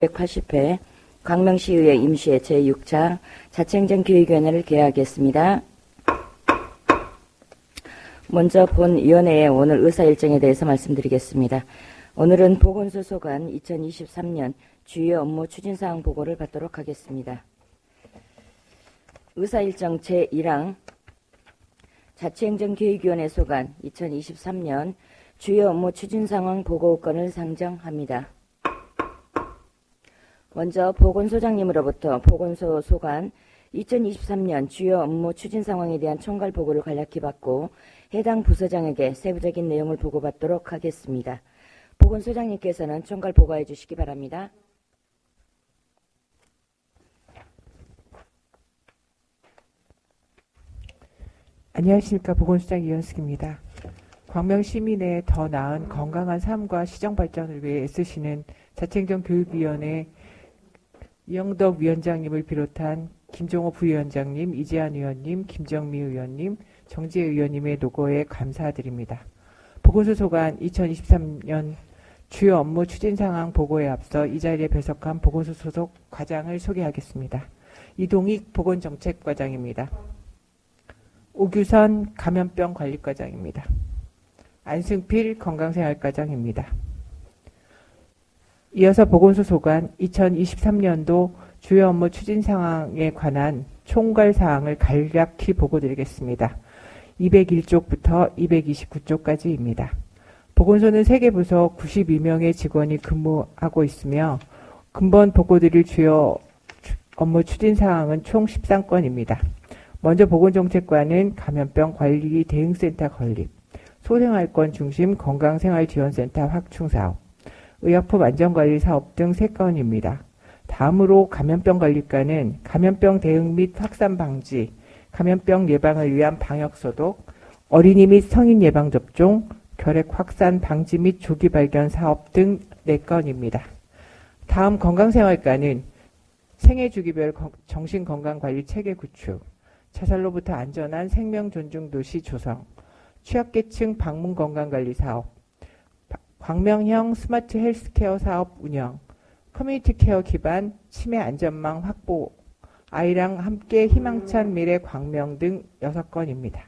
180회 광명시의회 임시회 제6차 자치행정교육위원회를 개회하겠습니다. 먼저 본위원회의 오늘 의사일정에 대해서 말씀드리겠습니다. 오늘은 보건소 소관 2023년 주요 업무 추진사항 보고를 받도록 하겠습니다. 의사일정 제1항 자치행정교육위원회 소관 2023년 주요 업무 추진상황 보고건을 상정합니다. 먼저 보건소장님으로부터 보건소 소관 2023년 주요 업무 추진 상황에 대한 총괄 보고를 간략히 받고 해당 부서장에게 세부적인 내용을 보고받도록 하겠습니다. 보건소장님께서는 총괄 보고해 주시기 바랍니다. 안녕하십니까. 보건소장 이현숙입니다. 광명시민의 더 나은 건강한 삶과 시정 발전을 위해 애쓰시는 자치행정교육위원회 이영덕 위원장님을 비롯한 김종호 부위원장님, 이재한 의원님, 김정미 의원님, 정지혜 의원님의 노고에 감사드립니다. 보건소 소관 2023년 주요 업무 추진 상황 보고에 앞서 이 자리에 배석한 보건소 소속 과장을 소개하겠습니다. 이동익 보건정책과장입니다. 오규선 감염병 관리과장입니다. 안승필 건강생활과장입니다. 이어서 보건소 소관 2023년도 주요 업무 추진 상황에 관한 총괄 사항을 간략히 보고드리겠습니다. 201쪽부터 229쪽까지입니다. 보건소는 3개 부서 92명의 직원이 근무하고 있으며 근본 보고드릴 주요 업무 추진 사항은 총 13건입니다. 먼저 보건정책과는 감염병 관리 대응센터 건립, 소생활권 중심 건강생활지원센터 확충사업, 의약품 안전관리 사업 등 3건입니다. 다음으로 감염병관리과는 감염병 대응 및 확산 방지, 감염병 예방을 위한 방역소독, 어린이 및 성인 예방접종, 결핵 확산 방지 및 조기 발견 사업 등 4건입니다. 다음 건강생활과는 생애주기별 정신건강관리 체계 구축, 자살로부터 안전한 생명존중도시 조성, 취약계층 방문건강관리 사업, 광명형 스마트 헬스케어 사업 운영, 커뮤니티 케어 기반 치매 안전망 확보, 아이랑 함께 희망찬 미래 광명 등 6건입니다.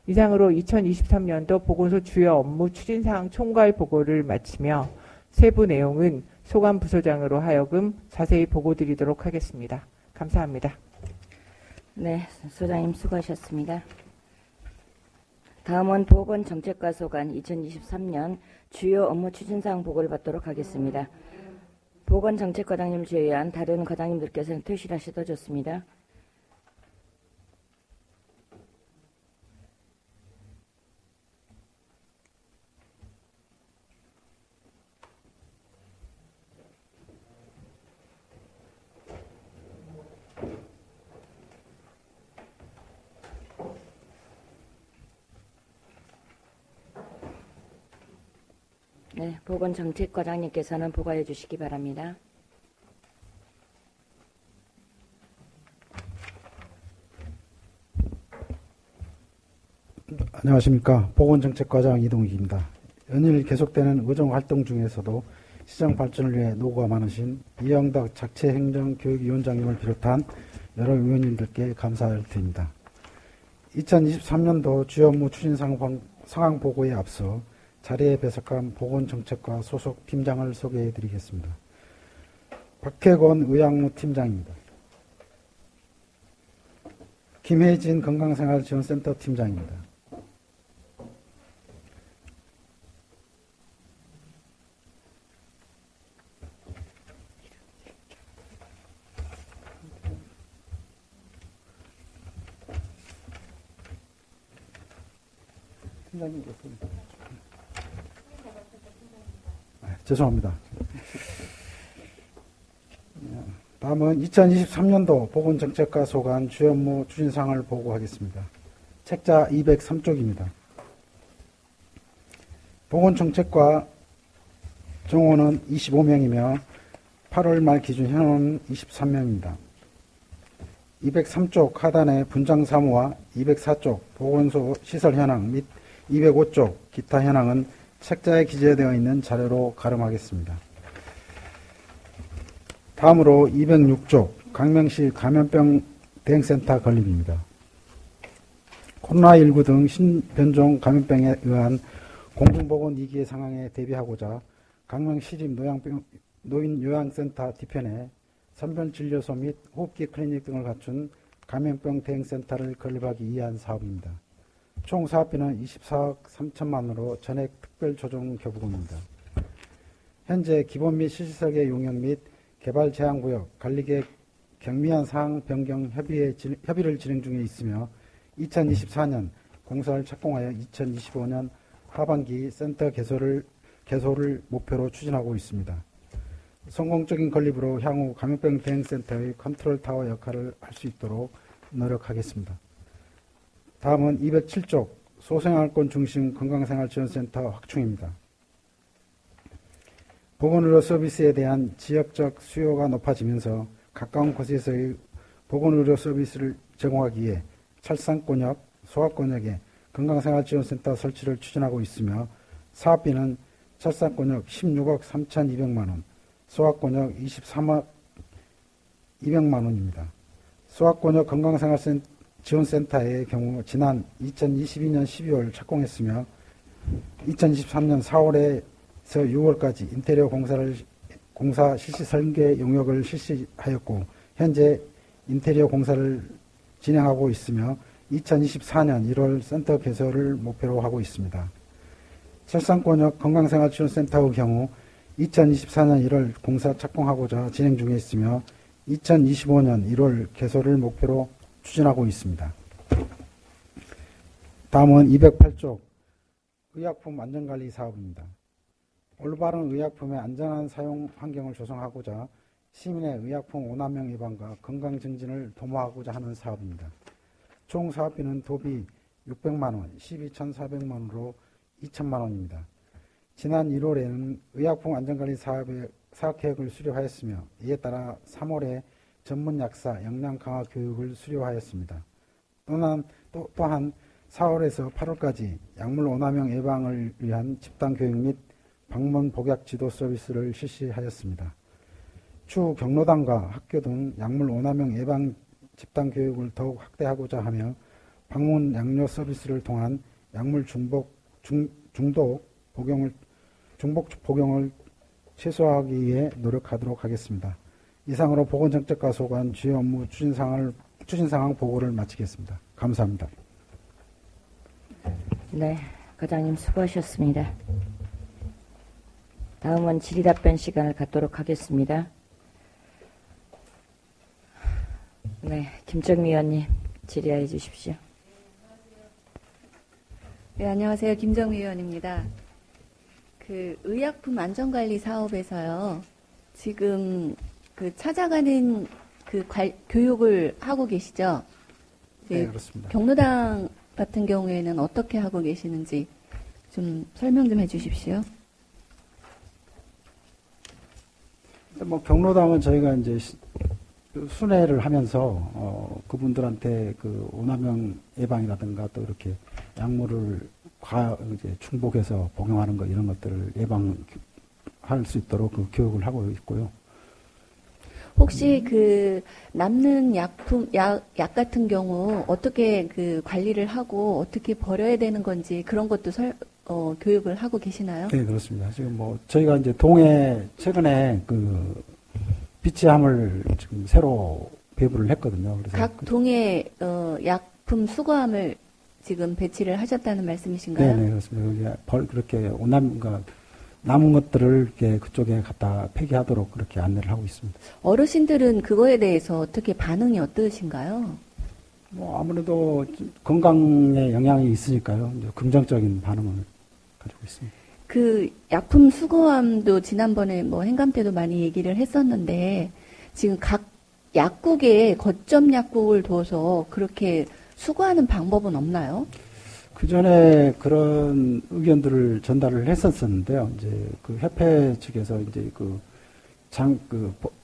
이상으로 2023년도 보건소 주요 업무 추진사항 총괄 보고를 마치며 세부 내용은 소관 부서장으로 하여금 자세히 보고드리도록 하겠습니다. 감사합니다. 네, 소장님 수고하셨습니다. 다음은 보건정책과 소관 2023년 주요 업무 추진사항 보고를 받도록 하겠습니다. 보건정책과장님 제외한 다른 과장님들께서는 퇴실하셔도 좋습니다. 네, 보건정책과장님께서는 보고해 주시기 바랍니다. 안녕하십니까. 보건정책과장 이동익입니다. 연일 계속되는 의정활동 중에서도 시장 발전을 위해 노고가 많으신 이영덕 자치행정교육위원장님을 비롯한 여러 의원님들께 감사를 드립니다. 2023년도 주요 업무 추진 상황 보고에 앞서 자리에 배석한 보건정책과 소속 팀장을 소개해 드리겠습니다. 박혜권 의학무 팀장입니다. 김혜진 건강생활지원센터 팀장입니다. 팀장님 계십니다. 죄송합니다. 다음은 2023년도 보건정책과 소관 주요 업무 추진사항을 보고하겠습니다. 책자 203쪽입니다. 보건정책과 정원은 25명이며 8월 말 기준 현원은 23명입니다. 203쪽 하단의 분장사무와 204쪽 보건소 시설 현황 및 205쪽 기타 현황은 책자에 기재되어 있는 자료로 가름하겠습니다. 다음으로 206쪽 강명시 감염병 대응센터 건립입니다. 코로나19 등 신변종 감염병에 의한 공중보건 위기의 상황에 대비하고자 강명시립 노인요양센터 뒤편에 선별진료소 및 호흡기 클리닉 등을 갖춘 감염병 대응센터를 건립하기 위한 사업입니다. 총 사업비는 24억 3천만 원으로 전액 특별조정 교부금입니다. 현재 기본 및 실시설계 용역 및 개발 제한구역, 관리계획 경미한 사항 변경 협의를 진행 중에 있으며 2024년 공사를 착공하여 2025년 하반기 센터 개소를 목표로 추진하고 있습니다. 성공적인 건립으로 향후 감염병 대응센터의 컨트롤 타워 역할을 할 수 있도록 노력하겠습니다. 다음은 207쪽 소생활권 중심 건강생활지원센터 확충입니다. 보건의료 서비스에 대한 지역적 수요가 높아지면서 가까운 곳에서의 보건의료 서비스를 제공하기 위해 찰산권역, 소아권역에 건강생활지원센터 설치를 추진하고 있으며 사업비는 찰산권역 16억 3,200만 원, 소아권역 23억 200만 원입니다. 소아권역 건강생활지원센터의 경우 지난 2022년 12월 착공했으며 2023년 4월에서 6월까지 인테리어 공사 실시 설계 용역을 실시하였고 현재 인테리어 공사를 진행하고 있으며 2024년 1월 센터 개소를 목표로 하고 있습니다. 찰산권역 건강생활지원센터의 경우 2024년 1월 공사 착공하고자 진행 중에 있으며 2025년 1월 개소를 목표로 추진하고 있습니다. 다음은 208쪽 의약품 안전관리 사업입니다. 올바른 의약품의 안전한 사용 환경을 조성하고자 시민의 의약품 오남용 예방과 건강 증진을 도모하고자 하는 사업입니다. 총 사업비는 도비 600만 원, 12,400만 원으로 2천만 원입니다. 지난 1월에는 의약품 안전관리 사업의 사업계획을 수료하였으며 이에 따라 3월에 전문 약사 역량 강화 교육을 수료하였습니다. 또한 4월에서 8월까지 약물 오남용 예방을 위한 집단 교육 및 방문 복약 지도 서비스를 실시하였습니다. 추후 경로당과 학교 등 약물 오남용 예방 집단 교육을 더욱 확대하고자 하며 방문 양료 서비스를 통한 약물 중독 복용을 최소화하기 위해 노력하도록 하겠습니다. 이상으로 보건정책과 소관 주요 업무 추진상황 보고를 마치겠습니다. 감사합니다. 네, 과장님 수고하셨습니다. 다음은 질의답변 시간을 갖도록 하겠습니다. 네, 김정미 의원님 질의해 주십시오. 네, 안녕하세요. 김정미 의원입니다. 그 의약품 안전관리 사업에서요. 지금 그 찾아가는 그 교육을 하고 계시죠? 네, 그렇습니다. 경로당 같은 경우에는 어떻게 하고 계시는지 좀 설명 좀 해주십시오. 경로당은 저희가 이제 순회를 하면서 그분들한테 그 오남용 예방이라든가 또 이렇게 약물을 이제 중복해서 복용하는 거 이런 것들을 예방할 수 있도록 그 교육을 하고 있고요. 혹시 그 남는 약 같은 경우 어떻게 그 관리를 하고 어떻게 버려야 되는 건지 그런 것도 교육을 하고 계시나요? 네, 그렇습니다. 지금 저희가 이제 동해 최근에 그 비치함을 지금 새로 배부를 했거든요. 그래서 각 동해 약품 수거함을 지금 배치를 하셨다는 말씀이신가요? 네, 그렇습니다. 그렇게 남은 것들을 이렇게 그쪽에 갖다 폐기하도록 그렇게 안내를 하고 있습니다. 어르신들은 그거에 대해서 어떻게 반응이 어떠신가요? 아무래도 건강에 영향이 있으니까요. 이제 긍정적인 반응을 가지고 있습니다. 그 약품 수거함도 지난번에 행감 때도 많이 얘기를 했었는데 지금 각 약국에 거점 약국을 둬서 그렇게 수거하는 방법은 없나요? 그 전에 그런 의견들을 전달을 했었는데요. 이제 그 협회 측에서 이제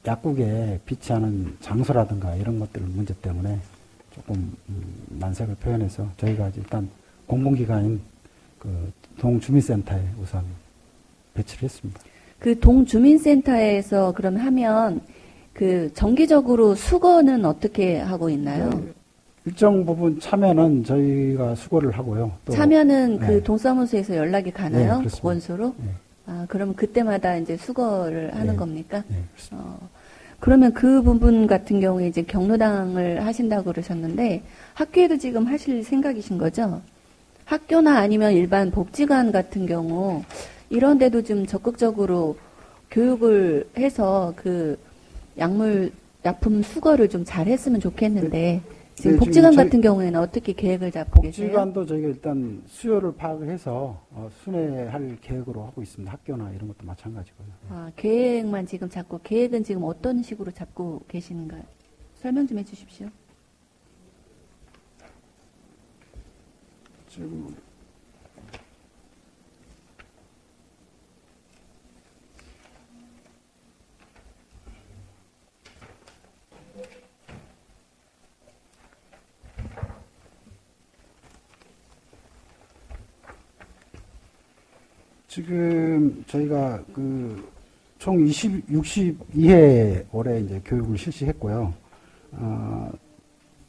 약국에 비치하는 장소라든가 이런 것들 문제 때문에 조금 난색을 표현해서 저희가 일단 공공기관인 그 동주민센터에 우선 배치를 했습니다. 그 동주민센터에서 그럼 하면 그 정기적으로 수거는 어떻게 하고 있나요? 일정 부분 참여는 저희가 수거를 하고요. 또 차면은 네. 그 동사무소에서 연락이 가나요? 네, 그렇습니다. 보건소로? 네. 아, 그러면 그때마다 이제 수거를 하는 네. 겁니까? 네, 그렇습니다. 그러면 그 부분 같은 경우에 이제 경로당을 하신다고 그러셨는데 학교에도 지금 하실 생각이신 거죠? 학교나 아니면 일반 복지관 같은 경우 이런 데도 좀 적극적으로 교육을 해서 그 약품 수거를 좀 잘 했으면 좋겠는데 지금 네, 복지관 지금 같은 경우에는 어떻게 계획을 잡고 계세요? 복지관도 저희가 일단 수요를 파악을 해서 순회할 계획으로 하고 있습니다. 학교나 이런 것도 마찬가지고요. 아, 계획만 지금 잡고 계획은 지금 어떤 식으로 잡고 계시는가요? 설명 좀 해주십시오. 지금 저희가 총 62회 올해 이제 교육을 실시했고요.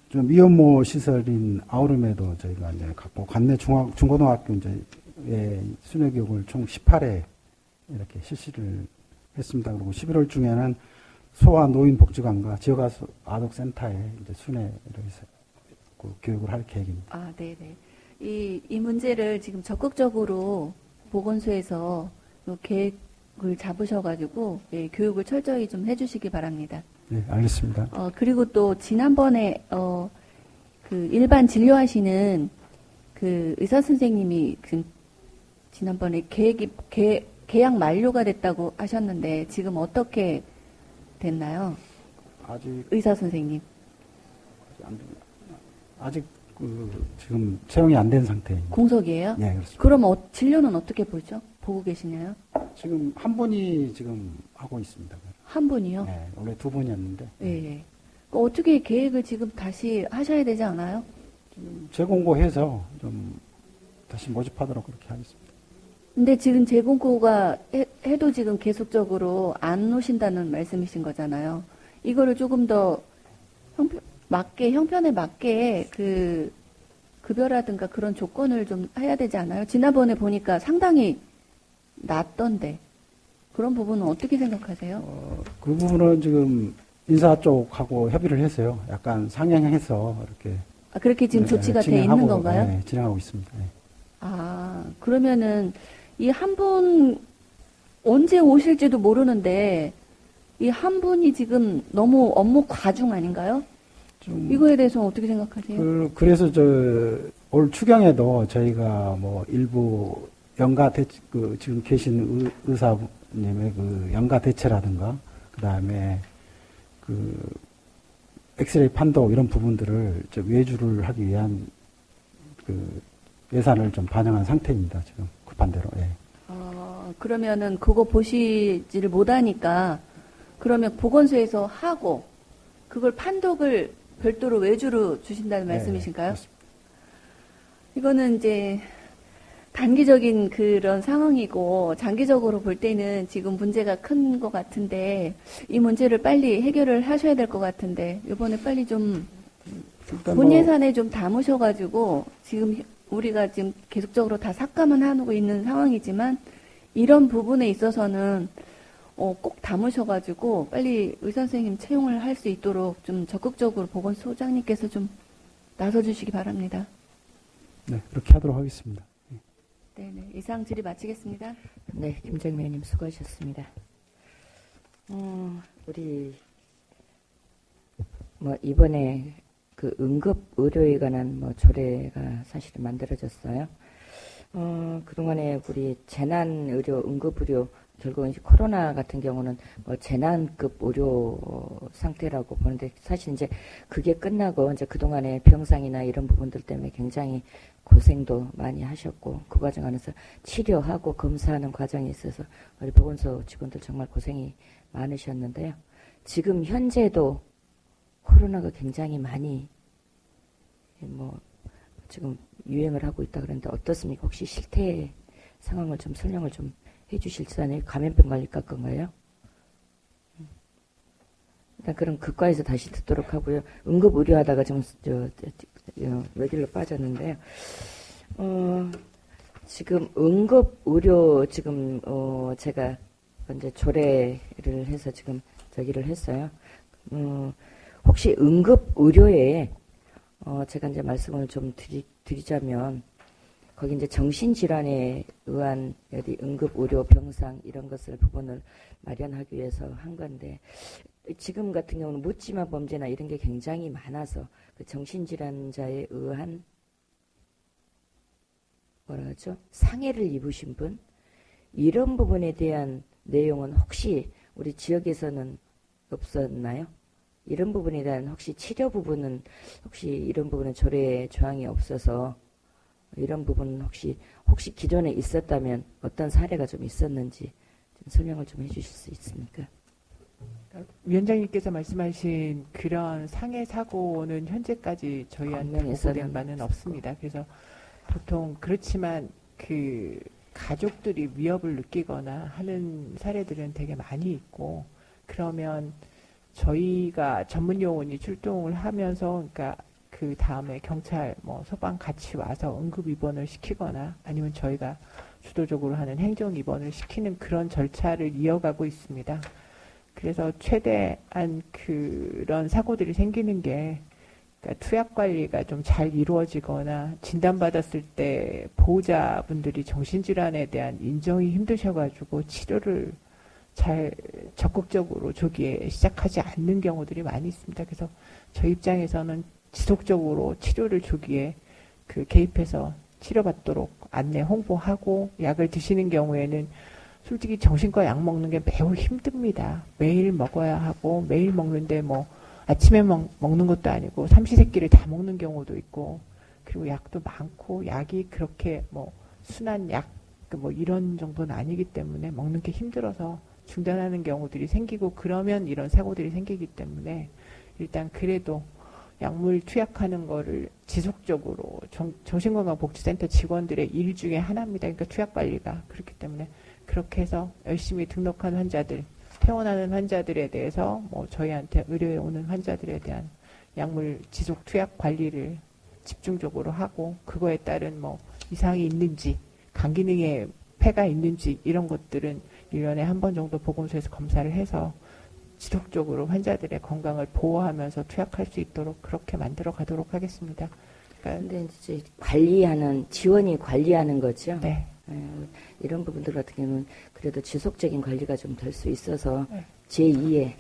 좀 미혼모 시설인 아우름에도 저희가 이제 갖고 관내 중고등학교 이제 순회 교육을 총 18회 이렇게 실시를 했습니다. 그리고 11월 중에는 소아 노인 복지관과 지역 아동센터에 이제 순회를 해서 그 교육을 할 계획입니다. 아, 네네. 이 문제를 지금 적극적으로 보건소에서 요 계획을 잡으셔가지고 예, 교육을 철저히 좀 해주시기 바랍니다. 네, 알겠습니다. 그리고 또 지난번에 그 일반 진료하시는 그 의사 선생님이 지난번에 계약 만료가 됐다고 하셨는데 지금 어떻게 됐나요? 의사 선생님. 아직 지금 채용이 안 된 상태입니다. 공석이에요? 네, 그렇습니다. 그럼 진료는 어떻게 보죠? 보고 계시나요? 지금 한 분이 지금 하고 있습니다. 한 분이요? 네, 원래 두 분이었는데 예, 예. 어떻게 계획을 지금 다시 하셔야 되지 않아요? 재공고해서 좀 다시 모집하도록 그렇게 하겠습니다. 근데 지금 재공고가 해도 지금 계속적으로 안 오신다는 말씀이신 거잖아요. 이거를 조금 더 형편에 맞게 그 급여라든가 그런 조건을 좀 해야 되지 않아요? 지난번에 보니까 상당히 낮던데 그런 부분은 어떻게 생각하세요? 그 부분은 지금 인사 쪽하고 협의를 해서요. 약간 상향해서 이렇게 그렇게 지금 조치가 돼 있는 건가요? 네, 진행하고 있습니다. 네. 그러면은 이 한 분 언제 오실지도 모르는데 이 한 분이 지금 너무 업무 과중 아닌가요? 이거에 대해서 어떻게 생각하세요? 그래서 올 추경에도 저희가 뭐 일부 지금 계신 의사님의 그 연가 대체라든가 그다음에 그 엑스레이 판독 이런 부분들을 외주를 하기 위한 그 예산을 좀 반영한 상태입니다. 지금 급한 대로. 예. 그러면은 그거 보시지를 못하니까 그러면 보건소에서 하고 그걸 판독을 별도로 외주로 주신다는 말씀이신가요? 네, 이거는 이제 단기적인 그런 상황이고 장기적으로 볼 때는 지금 문제가 큰 것 같은데 이 문제를 빨리 해결을 하셔야 될 것 같은데 이번에 빨리 좀 본 예산에 좀 담으셔가지고 지금 우리가 지금 계속적으로 다 삭감은 하고 있는 상황이지만 이런 부분에 있어서는 꼭 담으셔가지고 빨리 의사 선생님 채용을 할 수 있도록 좀 적극적으로 보건소장님께서 좀 나서주시기 바랍니다. 네, 그렇게 하도록 하겠습니다. 네네. 이상 질의 마치겠습니다. 네, 김정미 의원님 수고하셨습니다. 우리 이번에 그 응급 의료에 관한 조례가 사실은 만들어졌어요. 그동안에 우리 재난 의료, 응급 의료 결국은 이제 코로나 같은 경우는 재난급 의료 상태라고 보는데 사실 이제 그게 끝나고 이제 그동안에 병상이나 이런 부분들 때문에 굉장히 고생도 많이 하셨고 그 과정 안에서 치료하고 검사하는 과정에 있어서 우리 보건소 직원들 정말 고생이 많으셨는데요. 지금 현재도 코로나가 굉장히 많이 지금 유행을 하고 있다 그러는데 어떻습니까? 혹시 실태 상황을 좀 설명을 좀 해주실 수 있나요? 감염병 관리과 건가요? 일단 그럼 극과에서 다시 듣도록 하고요. 응급 의료하다가 좀 외길로 빠졌는데요. 지금 응급 의료 지금 제가 이제 조례를 해서 지금 저기를 했어요. 혹시 응급 의료에 제가 이제 말씀을 좀 드리자면 거기 이제 정신질환에 의한 어디 응급 의료 병상 이런 것을 부분을 마련하기 위해서 한 건데 지금 같은 경우는 묻지마 범죄나 이런 게 굉장히 많아서 그 정신질환자에 의한 뭐라 하죠? 상해를 입으신 분 이런 부분에 대한 내용은 혹시 우리 지역에서는 없었나요? 이런 부분에 대한 혹시 치료 부분은 혹시 이런 부분은 조례 조항이 없어서 이런 부분은 혹시 기존에 있었다면 어떤 사례가 좀 있었는지 좀 설명을 좀 해주실 수 있습니까? 위원장님께서 말씀하신 그런 상해 사고는 현재까지 저희한테 보고된 바는 없습니다. 그래서 보통 그렇지만 그 가족들이 위협을 느끼거나 하는 사례들은 되게 많이 있고 그러면 저희가 전문 요원이 출동을 하면서 그러니까 그 다음에 경찰 뭐 소방 같이 와서 응급 입원을 시키거나 아니면 저희가 주도적으로 하는 행정 입원을 시키는 그런 절차를 이어가고 있습니다. 그래서 최대한 그런 사고들이 생기는 게 그러니까 투약 관리가 좀 잘 이루어지거나 진단받았을 때 보호자분들이 정신질환에 대한 인정이 힘드셔가지고 치료를 잘 적극적으로 조기에 시작하지 않는 경우들이 많이 있습니다. 그래서 저희 입장에서는 지속적으로 치료를 조기에 그 개입해서 치료받도록 안내 홍보하고 약을 드시는 경우에는 솔직히 정신과 약 먹는 게 매우 힘듭니다. 매일 먹어야 하고 매일 먹는데 뭐 아침에 먹는 것도 아니고 삼시세끼를 다 먹는 경우도 있고 그리고 약도 많고 약이 그렇게 뭐 순한 약 뭐 이런 정도는 아니기 때문에 먹는 게 힘들어서 중단하는 경우들이 생기고 그러면 이런 사고들이 생기기 때문에 일단 그래도 약물 투약하는 거를 지속적으로 정신건강복지센터 직원들의 일 중에 하나입니다. 그러니까 투약 관리가 그렇기 때문에 그렇게 해서 열심히 등록한 환자들, 퇴원하는 환자들에 대해서 뭐 저희한테 의료에 오는 환자들에 대한 약물 지속 투약 관리를 집중적으로 하고 그거에 따른 뭐 이상이 있는지 간 기능에 폐가 있는지 이런 것들은 1년에 한 번 정도 보건소에서 검사를 해서 지속적으로 환자들의 건강을 보호하면서 투약할 수 있도록 그렇게 만들어 가도록 하겠습니다. 그런데 이제 지원이 관리하는 거죠. 네. 이런 부분들 같은 경우는 그래도 지속적인 관리가 좀 될 수 있어서 네. 제2의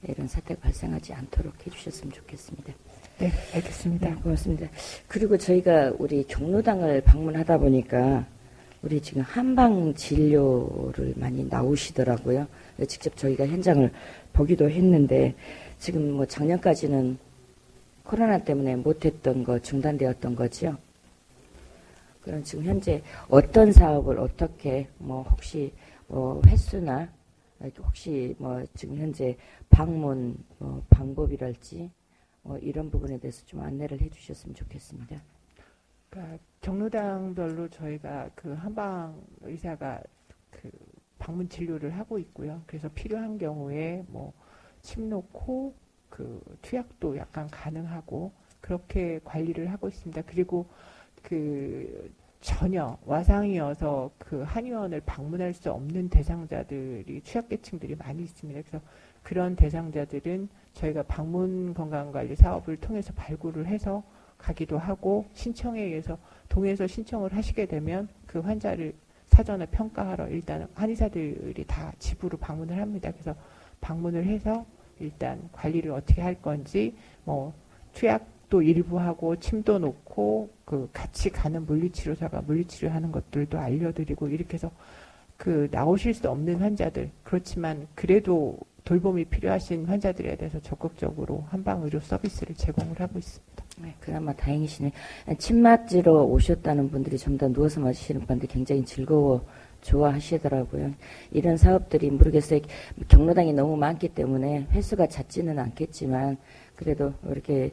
이런 사태가 발생하지 않도록 해주셨으면 좋겠습니다. 네, 알겠습니다. 네, 고맙습니다. 그리고 저희가 우리 경로당을 방문하다 보니까 우리 지금 한방 진료를 많이 나오시더라고요. 직접 저희가 현장을 보기도 했는데 지금 뭐 작년까지는 코로나 때문에 못했던 거 중단되었던 거죠. 그럼 지금 현재 어떤 사업을 어떻게 뭐 혹시 뭐 횟수나 혹시 뭐 지금 현재 방문 방법이랄지 이런 부분에 대해서 좀 안내를 해주셨으면 좋겠습니다. 그러니까 경로당별로 저희가 그 한방 의사가 그 방문 진료를 하고 있고요. 그래서 필요한 경우에 뭐 침 놓고 그 투약도 약간 가능하고 그렇게 관리를 하고 있습니다. 그리고 그 전혀 와상이어서 그 한의원을 방문할 수 없는 대상자들이 취약계층들이 많이 있습니다. 그래서 그런 대상자들은 저희가 방문 건강관리 사업을 통해서 발굴을 해서 가기도 하고 신청에 의해서 동의해서 신청을 하시게 되면 그 환자를 사전에 평가하러 일단 한의사들이 다 집으로 방문을 합니다. 그래서 방문을 해서 일단 관리를 어떻게 할 건지 뭐 투약도 일부 하고 침도 놓고 그 같이 가는 물리치료사가 물리치료하는 것들도 알려드리고 이렇게 해서 그 나오실 수 없는 환자들 그렇지만 그래도 돌봄이 필요하신 환자들에 대해서 적극적으로 한방의료 서비스를 제공을 하고 있습니다. 네, 그나마 다행이시네. 침 맞으러 오셨다는 분들이 전부 다 누워서 맞으시는 분들 굉장히 좋아하시더라고요. 이런 사업들이 모르겠어요. 경로당이 너무 많기 때문에 횟수가 잦지는 않겠지만 그래도 이렇게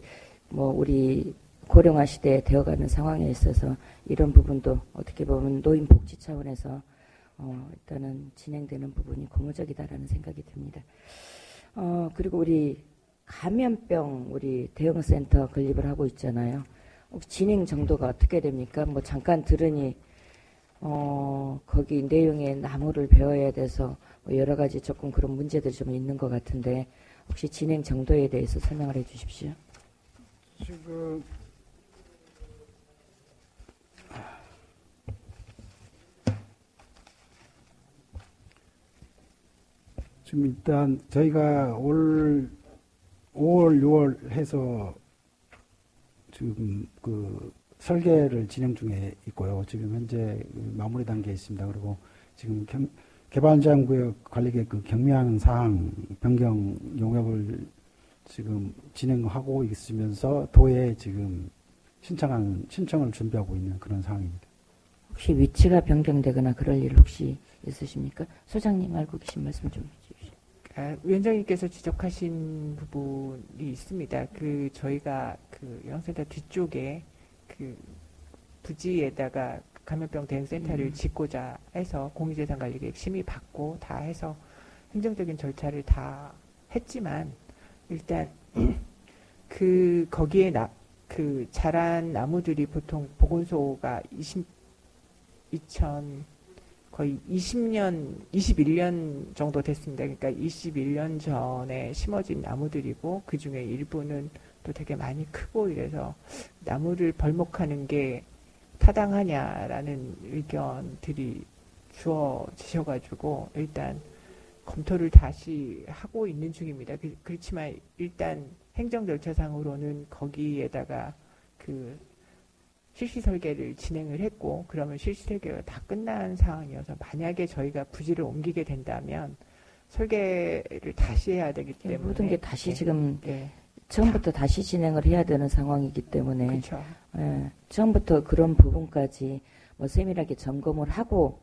뭐 우리 고령화 시대에 되어가는 상황에 있어서 이런 부분도 어떻게 보면 노인복지 차원에서 일단은 진행되는 부분이 고무적이다라는 생각이 듭니다. 그리고 우리 감염병 우리 대응센터 건립을 하고 있잖아요. 혹시 진행 정도가 어떻게 됩니까? 뭐 잠깐 들으니 거기 내용에 나무를 배워야 돼서 뭐 여러 가지 조금 그런 문제들이 좀 있는 것 같은데 혹시 진행 정도에 대해서 설명을 해 주십시오. 지금 일단 저희가 올 5월, 6월 해서 지금 그 설계를 진행 중에 있고요. 지금 현재 마무리 단계에 있습니다. 그리고 지금 개발장구역 관리계 그 경미하는 사항 변경 용역을 지금 진행하고 있으면서 도에 지금 신청을 준비하고 있는 그런 상황입니다. 혹시 위치가 변경되거나 그럴 일 혹시 있으십니까? 소장님 알고 계신 말씀 좀 해주십시오. 위원장님께서 지적하신 부분이 있습니다. 저희가 영양센터 뒤쪽에 부지에다가 감염병 대응센터를 짓고자 해서 공유재산관리계획 심의 받고 다 해서 행정적인 절차를 다 했지만 일단 거기에 자란 나무들이 보통 보건소가 거의 20년, 21년 정도 됐습니다. 그러니까 21년 전에 심어진 나무들이고 그 중에 일부는 또 되게 많이 크고 이래서 나무를 벌목하는 게 타당하냐라는 의견들이 주어지셔가지고 일단 검토를 다시 하고 있는 중입니다. 그렇지만 일단 행정 절차상으로는 거기에다가 실시 설계를 진행을 했고 그러면 실시 설계가 다 끝난 상황이어서 만약에 저희가 부지를 옮기게 된다면 설계를 다시 해야 되기 때문에 모든 게 다시 지금 처음부터 다시 진행을 해야 되는 상황이기 때문에 그렇죠. 처음부터 그런 부분까지 뭐 세밀하게 점검을 하고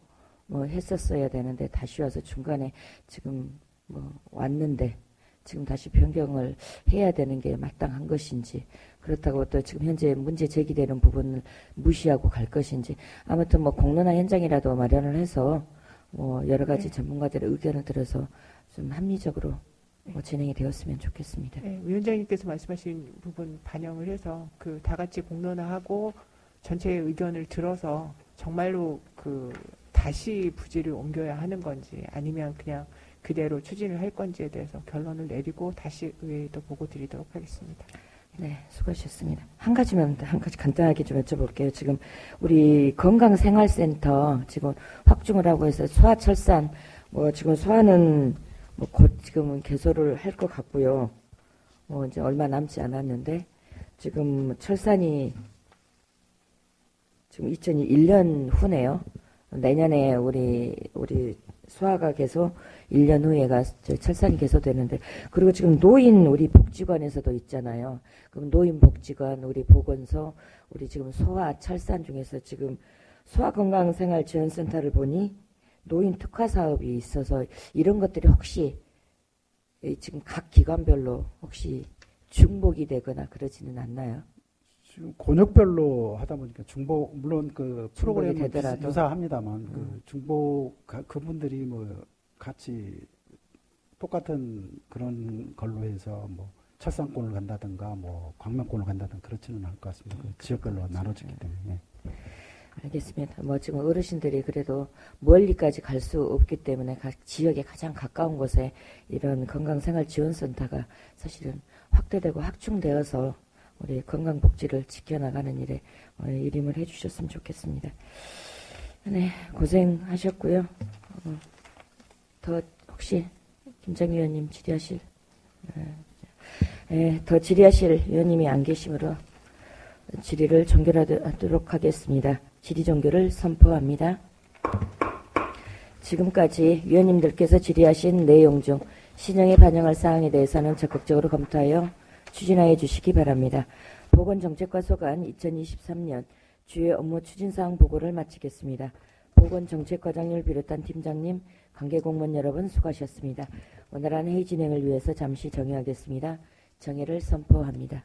뭐 했었어야 되는데 다시 와서 중간에 지금 뭐 왔는데 지금 다시 변경을 해야 되는 게 마땅한 것인지 그렇다고 또 지금 현재 문제 제기되는 부분을 무시하고 갈 것인지 아무튼 뭐 공론화 현장이라도 마련을 해서 뭐 여러 가지 전문가들의 의견을 들어서 좀 합리적으로 뭐 진행이 되었으면 좋겠습니다. 네, 위원장님께서 말씀하신 부분 반영을 해서 다 같이 공론화하고 전체의 의견을 들어서 정말로 다시 부지를 옮겨야 하는 건지 아니면 그냥 그대로 추진을 할 건지에 대해서 결론을 내리고 다시 의회에도 보고 드리도록 하겠습니다. 네, 수고하셨습니다. 한 가지 간단하게 좀 여쭤볼게요. 지금 우리 건강생활센터 지금 확충을 하고 해서 소아철산 뭐 지금 소아는 뭐 곧 지금은 개소를 할 것 같고요. 뭐 이제 얼마 남지 않았는데 지금 철산이 지금 2001년 후네요. 내년에 우리 소아가 개소 1년 후에가 철산이 개소되는데 그리고 지금 노인 우리 복지관에서도 있잖아요. 그럼 노인 복지관, 우리 보건소, 우리 지금 소아 철산 중에서 지금 소아건강생활지원센터를 보니 노인 특화 사업이 있어서 이런 것들이 혹시 지금 각 기관별로 혹시 중복이 되거나 그러지는 않나요? 지금 권역별로 하다 보니까 중복 물론 프로그램이 되더라도 유사합니다만 중복 그분들이 뭐 같이 똑같은 그런 걸로 해서 뭐 철산권을 간다든가 뭐 광명권을 간다든가 그렇지는 않을 것 같습니다. 지역별로 나눠지기 때문에. 알겠습니다. 뭐 지금 어르신들이 그래도 멀리까지 갈 수 없기 때문에 각 지역에 가장 가까운 곳에 이런 건강생활지원센터가 사실은 확대되고 확충되어서 우리 건강복지를 지켜나가는 일에 일임을 해주셨으면 좋겠습니다. 네, 고생하셨고요. 더 혹시 김정희 의원님 질의하실 더 질의하실 의원님이 안 계시므로 질의를 종결하도록 하겠습니다. 질의 종결을 선포합니다. 지금까지 위원님들께서 질의하신 내용 중 신형에 반영할 사항에 대해서는 적극적으로 검토하여 추진하여 주시기 바랍니다. 보건정책과 소관 2023년 주요 업무 추진사항 보고를 마치겠습니다. 보건정책과장님을 비롯한 팀장님, 관계공무원 여러분 수고하셨습니다. 원활한 회의 진행을 위해서 잠시 정회하겠습니다. 정회를 선포합니다.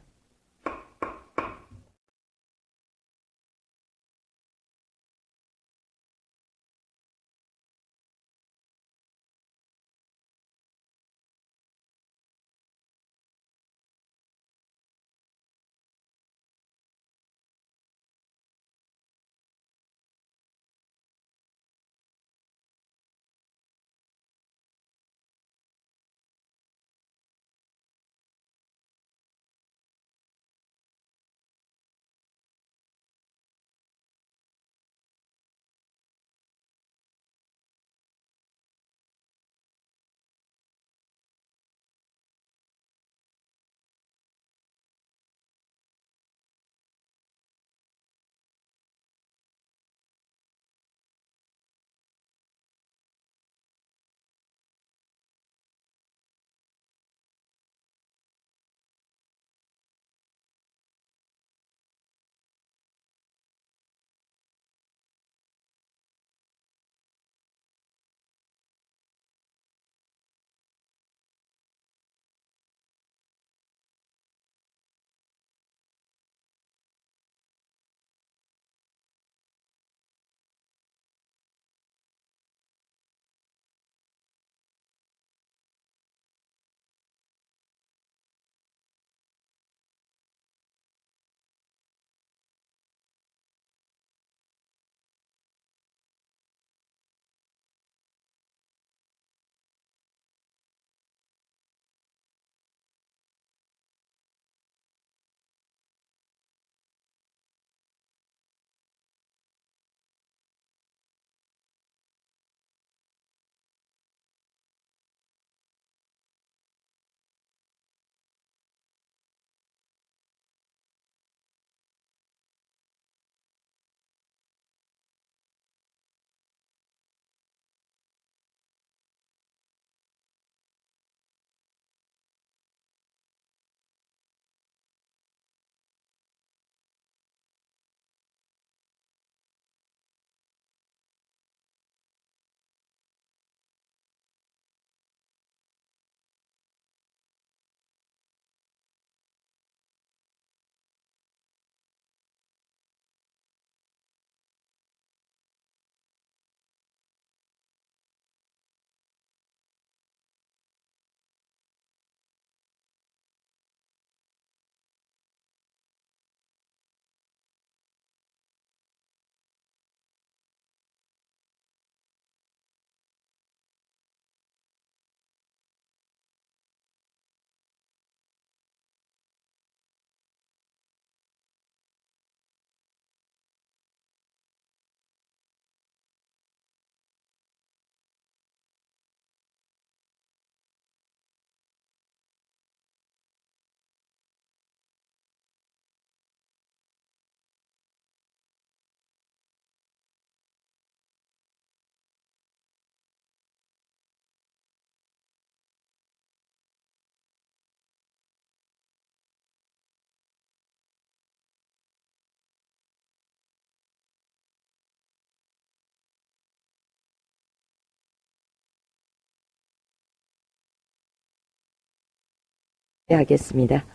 하겠습니다.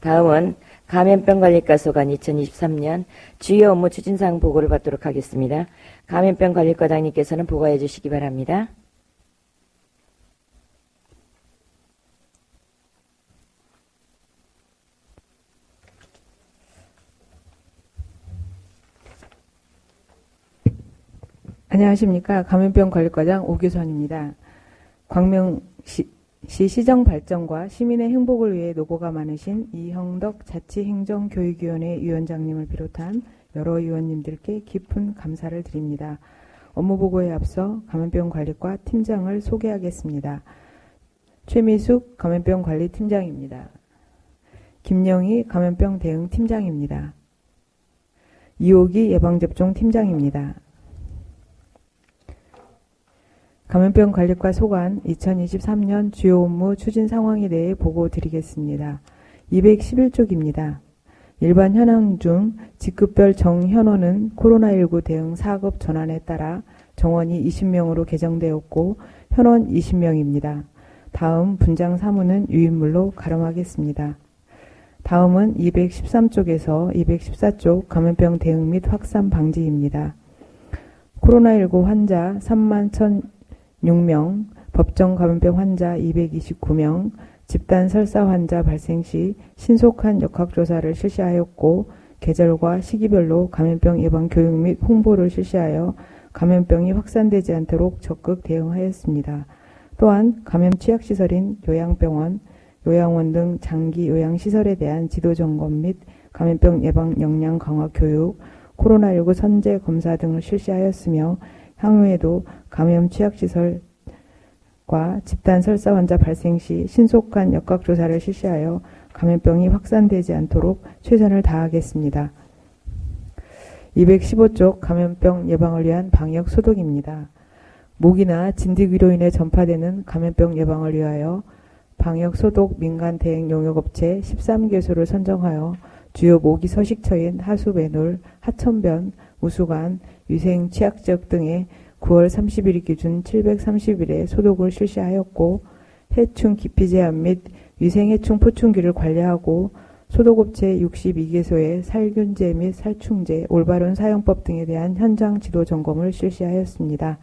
다음은 감염병관리과 소관 2023년 주요 업무 추진사항 보고를 받도록 하겠습니다. 감염병관리과장님께서는 보고해 주시기 바랍니다. 안녕하십니까. 감염병관리과장 오규선입니다. 광명시 시정 발전과 시민의 행복을 위해 노고가 많으신 이형덕 자치행정교육위원회 위원장님을 비롯한 여러 위원님들께 깊은 감사를 드립니다. 업무보고에 앞서 감염병관리과 팀장을 소개하겠습니다. 최미숙 감염병관리팀장입니다. 김영희 감염병대응팀장입니다. 이호기 예방접종팀장입니다. 감염병관리과 소관 2023년 주요 업무 추진 상황에 대해 보고 드리겠습니다. 211쪽입니다. 일반 현황 중 직급별 정현원은 코로나19 대응 4급 전환에 따라 정원이 20명으로 개정되었고 현원 20명입니다. 다음 분장 사무는 유인물로 가름하겠습니다. 다음은 213쪽에서 214쪽 감염병 대응 및 확산 방지입니다. 코로나19 환자 31,006명, 법정 감염병 환자 229명, 집단 설사 환자 발생 시 신속한 역학조사를 실시하였고 계절과 시기별로 감염병 예방 교육 및 홍보를 실시하여 감염병이 확산되지 않도록 적극 대응하였습니다. 또한 감염 취약시설인 요양병원, 요양원 등 장기 요양시설에 대한 지도 점검 및 감염병 예방 역량 강화 교육, 코로나19 선제 검사 등을 실시하였으며 향후에도 감염 취약시설과 집단 설사 환자 발생 시 신속한 역학조사를 실시하여 감염병이 확산되지 않도록 최선을 다하겠습니다. 215쪽 감염병 예방을 위한 방역 소독입니다. 모기나 진드기로 인해 전파되는 감염병 예방을 위하여 방역 소독 민간 대행 용역업체 13개소를 선정하여 주요 모기 서식처인 하수배놀, 하천변, 우수관, 위생 취약지역 등에 9월 30일 기준 730일에 소독을 실시하였고 해충 기피 제한 및 위생해충 포충기를 관리하고 소독업체 62개소의 살균제 및 살충제, 올바른 사용법 등에 대한 현장 지도 점검을 실시하였습니다.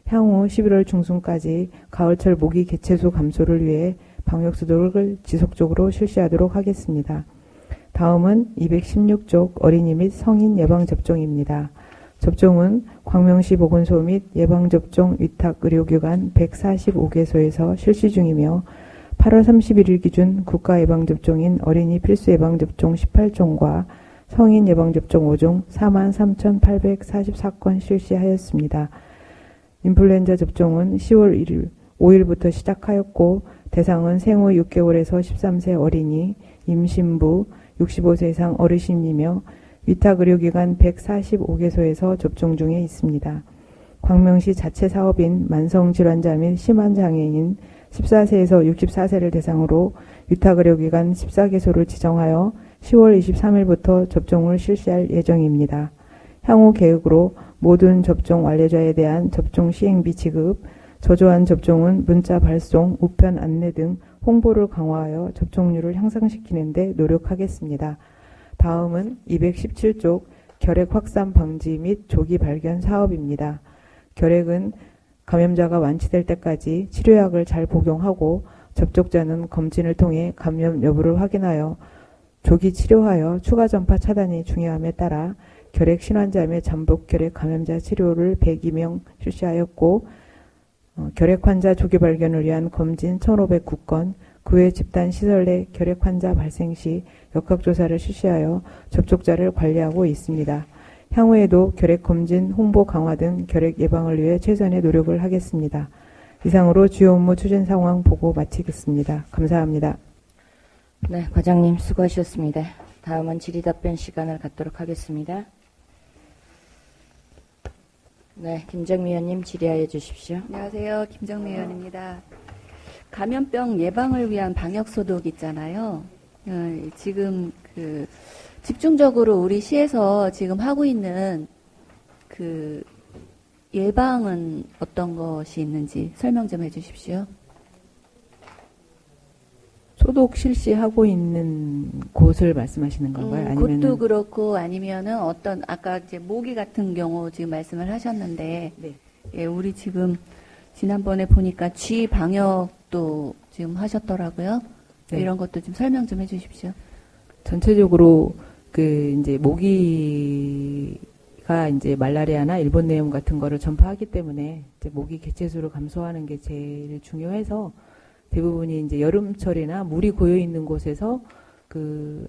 향후 11월 중순까지 가을철 모기 개체수 감소를 위해 방역 소독을 지속적으로 실시하도록 하겠습니다. 다음은 216쪽 어린이 및 성인 예방접종입니다. 접종은 광명시 보건소 및 예방접종 위탁의료기관 145개소에서 실시 중이며 8월 31일 기준 국가예방접종인 어린이 필수예방접종 18종과 성인 예방접종 5종 43,844건 실시하였습니다. 인플루엔자 접종은 10월 5일부터 시작하였고 대상은 생후 6개월에서 13세 어린이, 임신부, 65세 이상 어르신이며 위탁의료기관 145개소에서 접종 중에 있습니다. 광명시 자체 사업인 만성질환자 및 심한장애인 14세에서 64세를 대상으로 위탁의료기관 14개소를 지정하여 10월 23일부터 접종을 실시할 예정입니다. 향후 계획으로 모든 접종 완료자에 대한 접종 시행비 지급, 저조한 접종은 문자 발송, 우편 안내 등 홍보를 강화하여 접종률을 향상시키는 데 노력하겠습니다. 다음은 217쪽 결핵 확산 방지 및 조기 발견 사업입니다. 결핵은 감염자가 완치될 때까지 치료약을 잘 복용하고 접촉자는 검진을 통해 감염 여부를 확인하여 조기 치료하여 추가 전파 차단이 중요함에 따라 결핵 신환자 및 잠복 결핵 감염자 치료를 102명 실시하였고 결핵 환자 조기 발견을 위한 검진 1,509건, 그 외 집단 시설 내 결핵 환자 발생 시 역학조사를 실시하여 접촉자를 관리하고 있습니다. 향후에도 결핵 검진, 홍보 강화 등 결핵 예방을 위해 최선의 노력을 하겠습니다. 이상으로 주요 업무 추진 상황 보고 마치겠습니다. 감사합니다. 네, 과장님 수고하셨습니다. 다음은 질의답변 시간을 갖도록 하겠습니다. 네, 김정미 의원님 질의하여 주십시오. 안녕하세요. 김정미 의원입니다. 감염병 예방을 위한 방역 소독 있잖아요. 지금 집중적으로 우리 시에서 지금 하고 있는 예방은 어떤 것이 있는지 설명 좀 해주십시오. 소독 실시하고 있는 곳을 말씀하시는 건가요? 아니면은 곳도 그렇고 아니면은 어떤 아까 이제 모기 같은 경우 지금 말씀을 하셨는데 네. 예, 우리 지금 지난번에 보니까 쥐 방역도 지금 하셨더라고요. 네. 이런 것도 좀 설명 좀 해주십시오. 전체적으로 그 이제 모기가 이제 말라리아나 일본 내염 같은 거를 전파하기 때문에 이제 모기 개체수를 감소하는 게 제일 중요해서 대부분이 이제 여름철이나 물이 고여 있는 곳에서 그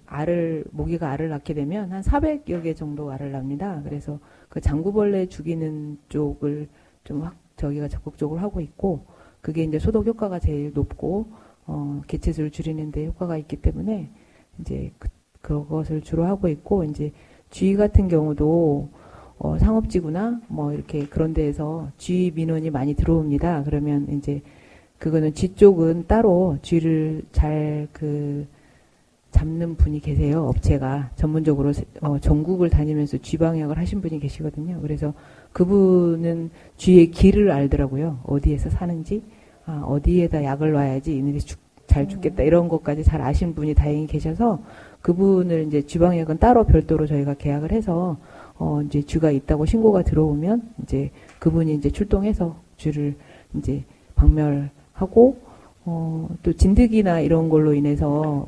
모기가 알을 낳게 되면 한 400여 개 정도 알을 낳습니다. 그래서 그 장구벌레 죽이는 쪽을 좀 저기가 적극적으로 하고 있고, 그게 이제 소독 효과가 제일 높고, 개체수를 줄이는 데 효과가 있기 때문에 이제 그것을 주로 하고 있고, 이제 쥐 같은 경우도 상업지구나 뭐 이렇게 그런 데에서 쥐 민원이 많이 들어옵니다. 그러면 이제 그거는 쥐 쪽은 따로 쥐를 잘 잡는 분이 계세요. 업체가 전문적으로 전국을 다니면서 쥐 방역을 하신 분이 계시거든요. 그래서 그분은 쥐의 길을 알더라고요. 어디에서 사는지, 어디에다 약을 놔야지 이들이 잘 죽겠다 이런 것까지 잘 아신 분이 다행히 계셔서 그분을 이제 쥐 방역은 따로 별도로 저희가 계약을 해서 이제 쥐가 있다고 신고가 들어오면 이제 그분이 이제 출동해서 쥐를 이제 박멸하고, 또 진드기나 이런 걸로 인해서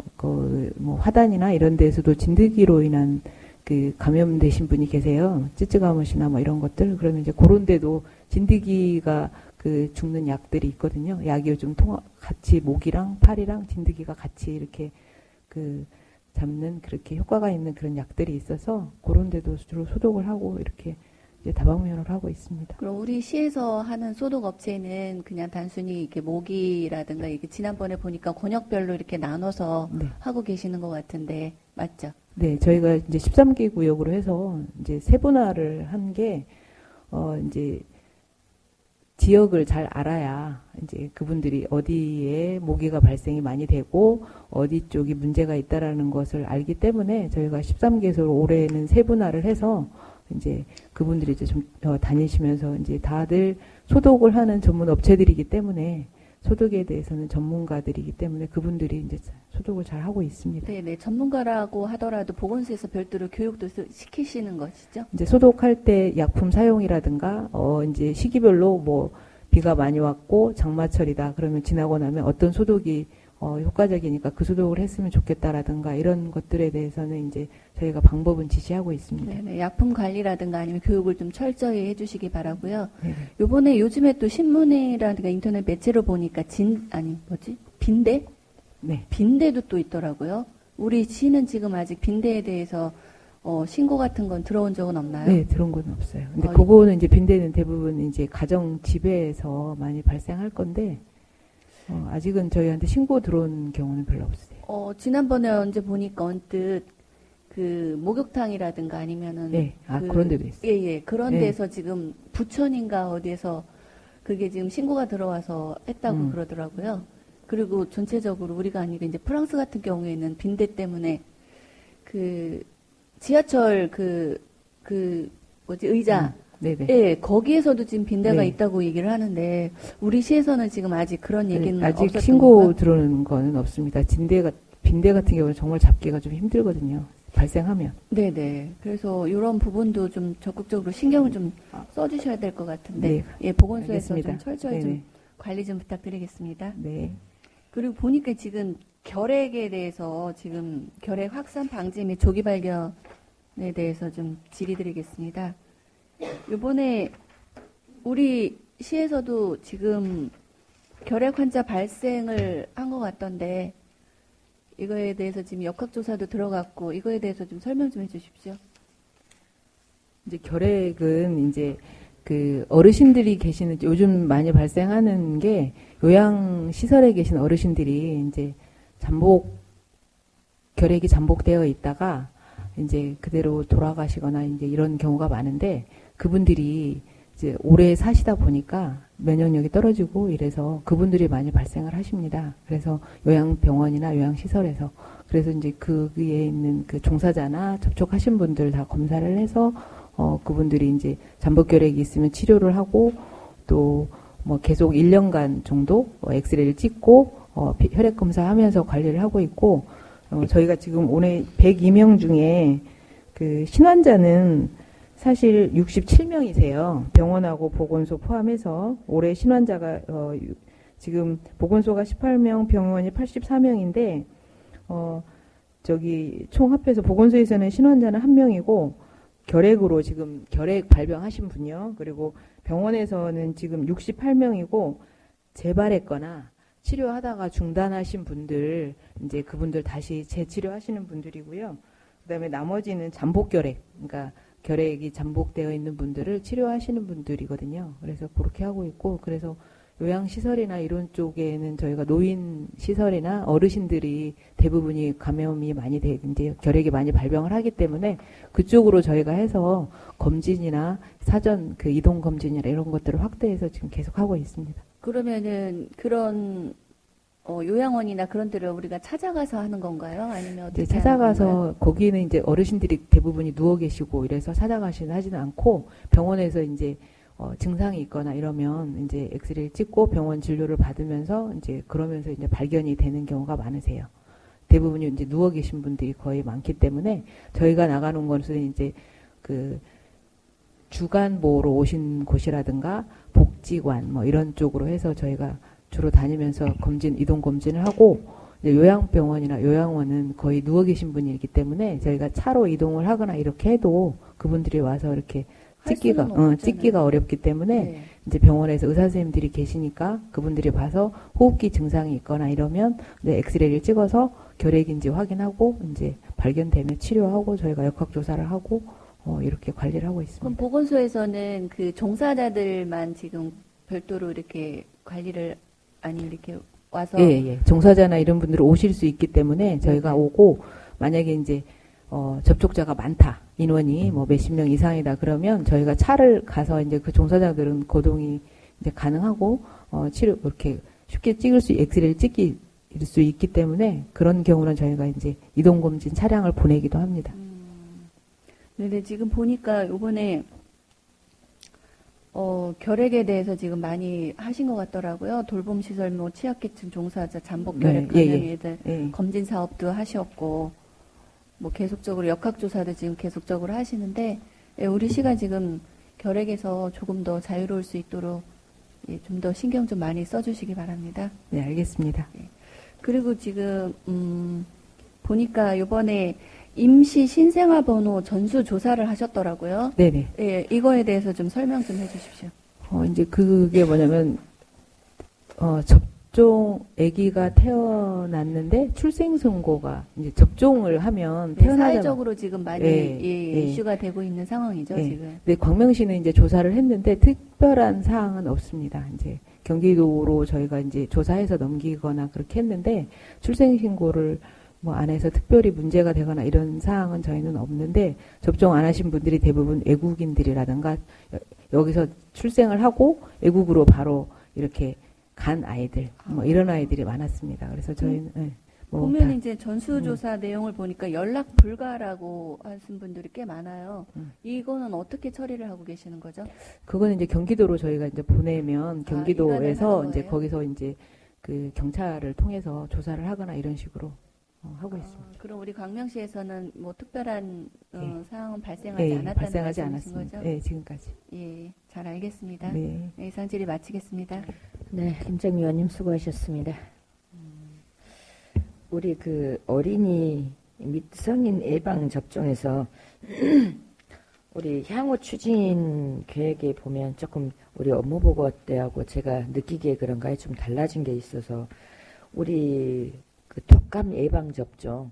뭐 화단이나 이런 데서도 진드기로 인한 그 감염되신 분이 계세요. 찌찌가무시나 뭐 이런 것들. 그러면 이제 그런 데도 진드기가 죽는 약들이 있거든요. 약이 요즘 같이 모기랑 파리랑 진드기가 같이 이렇게 잡는 그렇게 효과가 있는 그런 약들이 있어서 그런 데도 주로 소독을 하고 이렇게 이제 다방면을 하고 있습니다. 그럼 우리 시에서 하는 소독 업체는 그냥 단순히 이렇게 모기라든가 이게 지난번에 보니까 권역별로 이렇게 나눠서 네. 하고 계시는 것 같은데 맞죠? 네, 저희가 이제 13개 구역으로 해서 이제 세분화를 한 게 이제 지역을 잘 알아야 이제 그분들이 어디에 모기가 발생이 많이 되고 어디 쪽이 문제가 있다라는 것을 알기 때문에 저희가 13개소로 올해는 세분화를 해서 이제 그분들이 이제 좀 다니시면서 이제 다들 소독을 하는 전문 업체들이기 때문에 소독에 대해서는 전문가들이기 때문에 그분들이 이제 소독을 잘 하고 있습니다. 네네. 전문가라고 하더라도 보건소에서 별도로 교육도 시키시는 것이죠? 이제 소독할 때 약품 사용이라든가 이제 시기별로 뭐 비가 많이 왔고 장마철이다 그러면 지나고 나면 어떤 소독이 효과적이니까 그 소독을 했으면 좋겠다라든가 이런 것들에 대해서는 이제 저희가 방법은 지시하고 있습니다. 네네. 약품 관리라든가 아니면 교육을 좀 철저히 해주시기 바라고요. 네네. 요즘에 또 신문이라든가 인터넷 매체로 보니까 빈대? 네. 빈대도 또 있더라고요. 우리 시는 지금 아직 빈대에 대해서 신고 같은 건 들어온 적은 없나요? 네, 들어온 건 없어요. 근데 그거는 이제 빈대는 대부분 이제 가정 집에서 많이 발생할 건데 아직은 저희한테 신고 들어온 경우는 별로 없으세요. 지난번에 언제 보니까 언뜻 목욕탕이라든가 아니면은 네, 그런 데도 있어요. 예, 그런 네. 데서 지금 부천인가 어디에서 그게 지금 신고가 들어와서 했다고 그러더라고요. 그리고 전체적으로 우리가 아니고 이제 프랑스 같은 경우에는 빈대 때문에 지하철 의자 네네. 예, 거기에서도 지금 빈대가 네. 있다고 얘기를 하는데 우리 시에서는 지금 아직 그런 얘기는 아직 없었던 신고 건가요? 들어오는 거는 없습니다. 빈대 같은 경우는 정말 잡기가 좀 힘들거든요. 발생하면. 네네. 그래서 이런 부분도 좀 적극적으로 신경을 좀 써주셔야 될 것 같은데, 네. 예, 보건소에서 알겠습니다. 좀 철저히 네네. 좀 관리 좀 부탁드리겠습니다. 네. 그리고 보니까 지금 결핵에 대해서 지금 결핵 확산 방지 및 조기 발견에 대해서 좀 질의드리겠습니다. 이번에 우리 시에서도 지금 결핵 환자 발생을 한 것 같던데 이거에 대해서 지금 역학조사도 들어갔고 이거에 대해서 좀 설명 좀 해주십시오. 이제 결핵은 이제 어르신들이 계시는 요즘 많이 발생하는 게 요양 시설에 계신 어르신들이 이제 결핵이 잠복되어 있다가 이제 그대로 돌아가시거나 이제 이런 경우가 많은데 그분들이 이제 오래 사시다 보니까 면역력이 떨어지고 이래서 그분들이 많이 발생을 하십니다. 그래서 요양병원이나 요양시설에서 그래서 이제 거기에 있는 종사자나 접촉하신 분들 다 검사를 해서 그분들이 이제 잠복결핵이 있으면 치료를 하고 또 뭐 계속 1년간 정도 엑스레이를 찍고 혈액 검사하면서 관리를 하고 있고, 저희가 지금 오늘 102명 중에 그 신환자는 사실 67명이세요. 병원하고 보건소 포함해서 올해 신환자가 지금 보건소가 18명, 병원이 84명인데 총 합해서 보건소에서는 신환자는 1명이고 결핵으로 지금 결핵 발병하신 분이요. 그리고 병원에서는 지금 68명이고 재발했거나 치료하다가 중단하신 분들 이제 그분들 다시 재치료하시는 분들이고요. 그다음에 나머지는 잠복결핵, 그러니까 결핵이 잠복되어 있는 분들을 치료하시는 분들이거든요. 그래서 그렇게 하고 있고, 그래서 요양시설이나 이런 쪽에는 저희가 노인시설이나 어르신들이 대부분이 감염이 많이 이제 결핵이 많이 발병을 하기 때문에 그쪽으로 저희가 해서 검진이나 사전 그 이동검진이나 이런 것들을 확대해서 지금 계속 하고 있습니다. 그러면은 그런 요양원이나 그런 데를 우리가 찾아가서 하는 건가요? 아니면 어떻게 찾아가서 하는 건가요? 거기는 이제 어르신들이 대부분이 누워 계시고 이래서 하지는 않고 병원에서 이제 증상이 있거나 이러면 이제 엑스레이를 찍고 병원 진료를 받으면서 이제 그러면서 이제 발견이 되는 경우가 많으세요. 대부분이 이제 누워 계신 분들이 거의 많기 때문에 저희가 나가는 것은 이제 그 주간보호로 오신 곳이라든가 복지관 뭐 이런 쪽으로 해서 저희가 주로 다니면서 이동 검진을 하고, 이제 요양병원이나 요양원은 거의 누워 계신 분이기 때문에 저희가 차로 이동을 하거나 이렇게 해도 그분들이 와서 이렇게 찍기가 어렵기 때문에 네. 이제 병원에서 의사 선생님들이 계시니까 그분들이 봐서 호흡기 증상이 있거나 이러면 이제 엑스레이를 찍어서 결핵인지 확인하고 이제 발견되면 치료하고 저희가 역학 조사를 하고 이렇게 관리를 하고 있습니다. 그럼 보건소에서는 그 종사자들만 지금 별도로 이렇게 관리를 이렇게 와서 예. 종사자나 이런 분들이 오실 수 있기 때문에 저희가 오고, 만약에 이제 접촉자가 많다, 인원이 뭐 몇십 명 이상이다 그러면 저희가 차를 가서 이제 그 종사자들은 거동이 이제 가능하고 치료 이렇게 쉽게 엑스레이를 찍을 수 있기 때문에 그런 경우는 저희가 이제 이동 검진 차량을 보내기도 합니다. 네, 지금 보니까 요번에 결핵에 대해서 지금 많이 하신 것 같더라고요. 돌봄시설, 취약계층 종사자, 잠복결핵 감염에 대한 검진 사업도 하셨고, 계속적으로 역학조사도 지금 계속적으로 하시는데, 우리 시가 지금 결핵에서 조금 더 자유로울 수 있도록 좀 더 신경 좀 많이 써주시기 바랍니다. 네, 알겠습니다. 그리고 지금 보니까 요번에 임시 신생아 번호 전수 조사를 하셨더라고요. 네네. 예, 이거에 대해서 좀 설명 좀 해주십시오. 이제 그게 뭐냐면, 아기가 태어났는데 출생선고가 이제 접종을 하면 태어나자마자 사회적으로 지금 많이 이슈가 되고 있는 상황이죠, 지금. 네, 광명시는 이제 조사를 했는데 특별한 사항은 없습니다. 이제 경기도로 저희가 이제 조사해서 넘기거나 그렇게 했는데 출생신고를 안 해서 특별히 문제가 되거나 이런 사항은 저희는 없는데, 접종 안 하신 분들이 대부분 외국인들이라든가 여기서 출생을 하고 외국으로 바로 이렇게 간 아이들, 이런 아이들이 많았습니다. 그래서 저희는 보면 이제 전수조사 내용을 보니까 연락 불가라고 하신 분들이 꽤 많아요. 이거는 어떻게 처리를 하고 계시는 거죠? 그거는 이제 경기도로 저희가 이제 보내면 경기도에서 이제 거기서 이제 그 경찰을 통해서 조사를 하거나 이런 식으로 하고 있습니다. 그럼 우리 광명시에서는 특별한 상황은 발생하지 않았다는 발생하지 말씀이신 않았습니다. 거죠? 네, 지금까지. 예, 잘 알겠습니다. 네. 이상 질의 마치겠습니다. 네, 김정위원님 수고하셨습니다. 우리 그 어린이 및 성인 예방 접종에서 우리 향후 추진 계획에 보면 조금 우리 업무 보고 때하고 제가 느끼기에 그런가요? 좀 달라진 게 있어서 우리 그 독감 예방 접종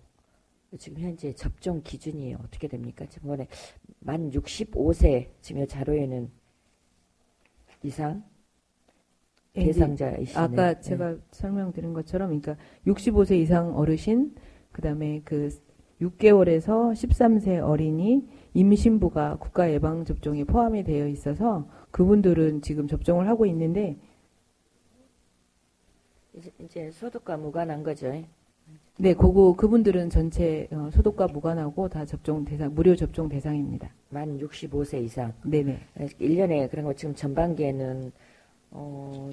지금 현재 접종 기준이 어떻게 됩니까? 지금번에 만 65세 지금 자료에는 이상 대상자이시네. 아까 제가 설명드린 것처럼, 그러니까 65세 이상 어르신, 그다음에 그 6개월에서 13세 어린이, 임신부가 국가 예방 접종에 포함이 되어 있어서 그분들은 지금 접종을 하고 있는데, 이제 소득과 무관한 거죠. 네, 그분들은 전체 소득과 무관하고 다 무료 접종 대상입니다. 만 65세 이상. 네네. 1년에 그런 거 지금 전반기에는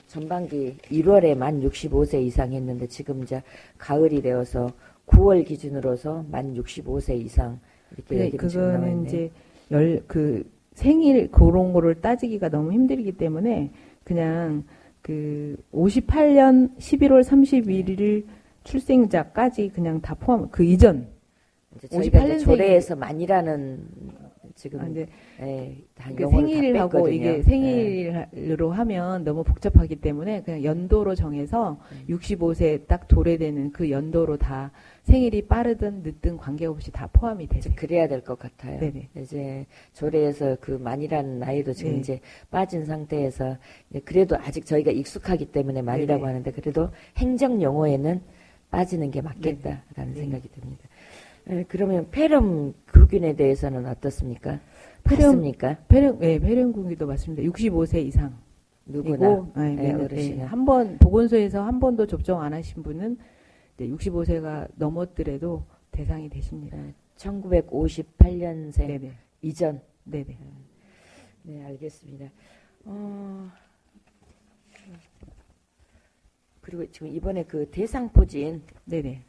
전반기 1월에 만 65세 이상 했는데 지금 이제 가을이 되어서 9월 기준으로서 만 65세 이상 이렇게 네, 얘기를 지금 나와 그거는 있네요. 이제 생일 그런 거를 따지기가 너무 힘들기 때문에 그냥 그 58년 11월 31일 출생자까지 그냥 다 포함 그 이전 이제 저희가 58년생이 이제 조례에서 만이라는 지금 이제 다 그 용어를 다 생일하고 뺐거든요. 이게 네. 생일로 하면 너무 복잡하기 때문에 그냥 연도로 정해서 65세 딱 도래되는 그 연도로 다 생일이 빠르든 늦든 관계없이 다 포함이 이제 되세요. 그래야 될 것 같아요. 네네. 이제 조례에서 그 만이라는 나이도 지금 네. 이제 빠진 상태에서 이제 그래도 아직 저희가 익숙하기 때문에 만이라고 네네. 하는데 그래도 행정 용어에는 빠지는 게 맞겠다라는 네. 생각이 듭니다. 그러면 폐렴 구균에 대해서는 어떻습니까? 맞습니까? 폐렴궁기도 맞습니다. 65세 이상. 누구나 네, 어르신은 한번 보건소에서 한 번도 접종 안 하신 분은 65세가 넘었더라도 대상이 되십니다. 1958년생 네네. 이전. 네네. 네, 알겠습니다. 그리고 지금 이번에 그 대상포진 네네.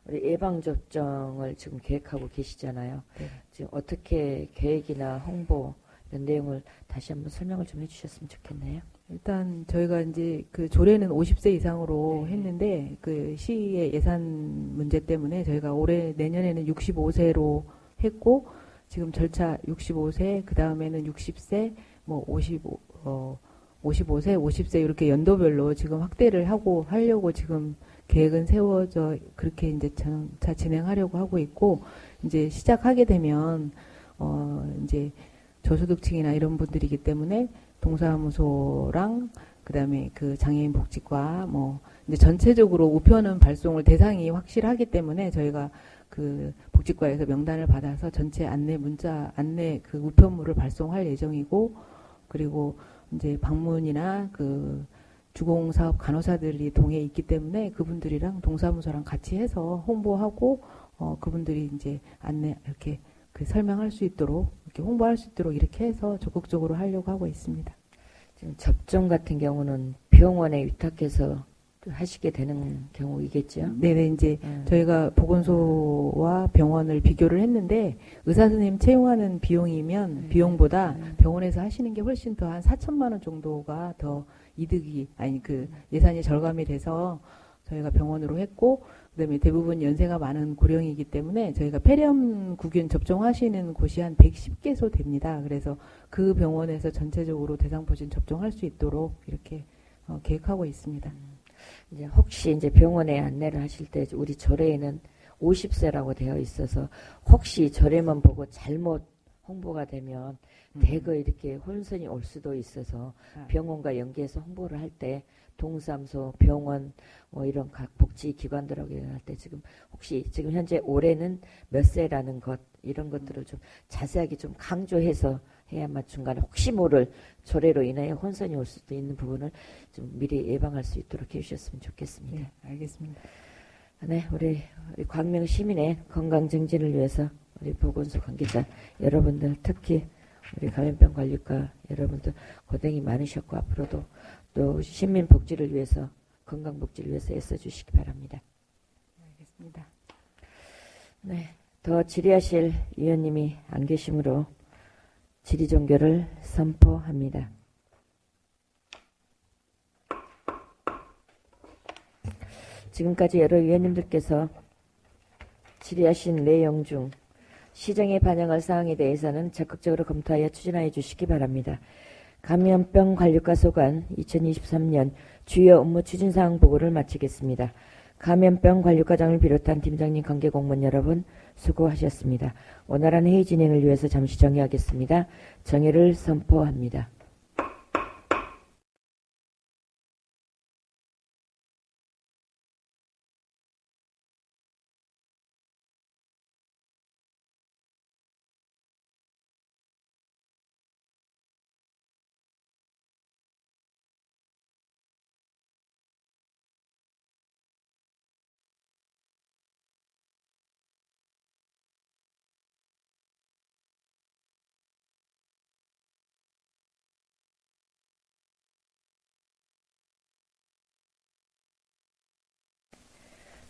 우리 예방접종을 지금 계획하고 계시잖아요. 네. 지금 어떻게 계획이나 홍보 이런 내용을 다시 한번 설명을 좀 해주셨으면 좋겠네요. 일단 저희가 이제 그 조례는 50세 이상으로 네. 했는데 그 시의 예산 문제 때문에 저희가 내년에는 65세로 했고 지금 절차 65세 그 다음에는 60세 뭐 55세 50세 이렇게 연도별로 지금 확대를 하려고 지금 계획은 세워져 그렇게 이제 점차 진행하려고 하고 있고 이제 시작하게 되면 이제 저소득층이나 이런 분들이기 때문에 동사무소랑 그다음에 그 장애인 복지과 뭐 이제 전체적으로 우편은 발송을 대상이 확실하기 때문에 저희가 그 복지과에서 명단을 받아서 전체 안내 그 우편물을 발송할 예정이고 그리고 이제 방문이나 그 주공사업 간호사들이 동에 있기 때문에 그분들이랑 동사무소랑 같이 해서 홍보하고 그분들이 이제 안내 이렇게 그 설명할 수 있도록 이렇게 홍보할 수 있도록 이렇게 해서 적극적으로 하려고 하고 있습니다. 지금 접종 같은 경우는 병원에 위탁해서 하시게 되는 경우이겠죠? 네네 이제 저희가 보건소와 병원을 비교를 했는데 의사 선생님 채용하는 비용이면 비용보다 병원에서 하시는 게 훨씬 더 한 4천만 원 정도가 더 이득이 아니 그 예산이 절감이 돼서 저희가 병원으로 했고 그다음에 대부분 연세가 많은 고령이기 때문에 저희가 폐렴 구균 접종하시는 곳이 한 110개소 됩니다. 그래서 그 병원에서 전체적으로 대상포진 접종할 수 있도록 이렇게 계획하고 있습니다. 이제 혹시 이제 병원에 안내를 하실 때 우리 조례에는 50세라고 되어 있어서 혹시 조례만 보고 잘못 홍보가 되면 대거 이렇게 혼선이 올 수도 있어서 병원과 연계해서 홍보를 할 때 동사무소, 병원 뭐 이런 각 복지기관들하고 할 때 지금 혹시 지금 현재 올해는 몇 세라는 것 이런 것들을 좀 자세하게 좀 강조해서 해야만 중간에 혹시 모를 조례로 인하여 혼선이 올 수도 있는 부분을 좀 미리 예방할 수 있도록 해주셨으면 좋겠습니다. 네, 알겠습니다. 네, 우리 광명 시민의 건강 증진을 위해서 우리 보건소 관계자 여러분들 특히 우리 감염병 관리과 여러분들 고생이 많으셨고 앞으로도 또 시민 복지를 위해서 건강 복지를 위해서 애써주시기 바랍니다. 알겠습니다. 네, 더 질의하실 위원님이 안 계시므로 질의 종결을 선포합니다. 지금까지 여러 위원님들께서 질의하신 내용 중 시정에 반영할 사항에 대해서는 적극적으로 검토하여 추진하여 주시기 바랍니다. 감염병 관리과 소관 2023년 주요 업무 추진사항 보고를 마치겠습니다. 감염병 관리과장을 비롯한 팀장님 관계 공무원 여러분 수고하셨습니다. 원활한 회의 진행을 위해서 잠시 정회하겠습니다. 정회를 선포합니다.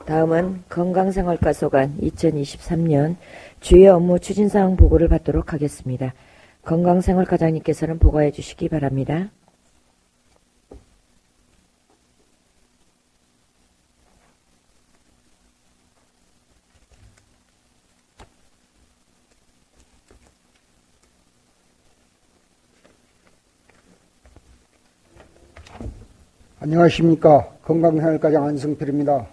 다음은 건강생활과 소관 2023년 주요 업무 추진사항 보고를 받도록 하겠습니다. 건강생활과장님께서는 보고해 주시기 바랍니다. 안녕하십니까. 건강생활과장 안성필입니다.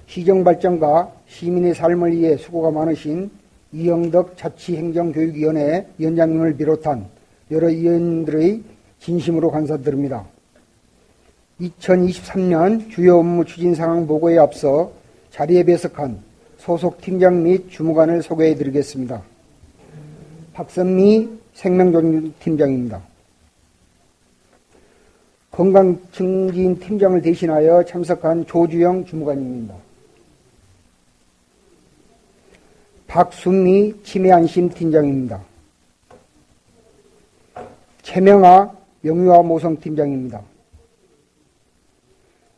시정발전과 시민의 삶을 위해 수고가 많으신 이영덕 자치행정교육위원회 위원장님을 비롯한 여러 위원들의 진심으로 감사드립니다. 2023년 주요 업무 추진상황 보고에 앞서 자리에 배석한 소속 팀장 및 주무관을 소개해드리겠습니다. 박선미 생명존중팀장입니다. 건강증진 팀장을 대신하여 참석한 조주영 주무관입니다. 박순미 치매안심 팀장입니다. 최명아 영유아 모성 팀장입니다.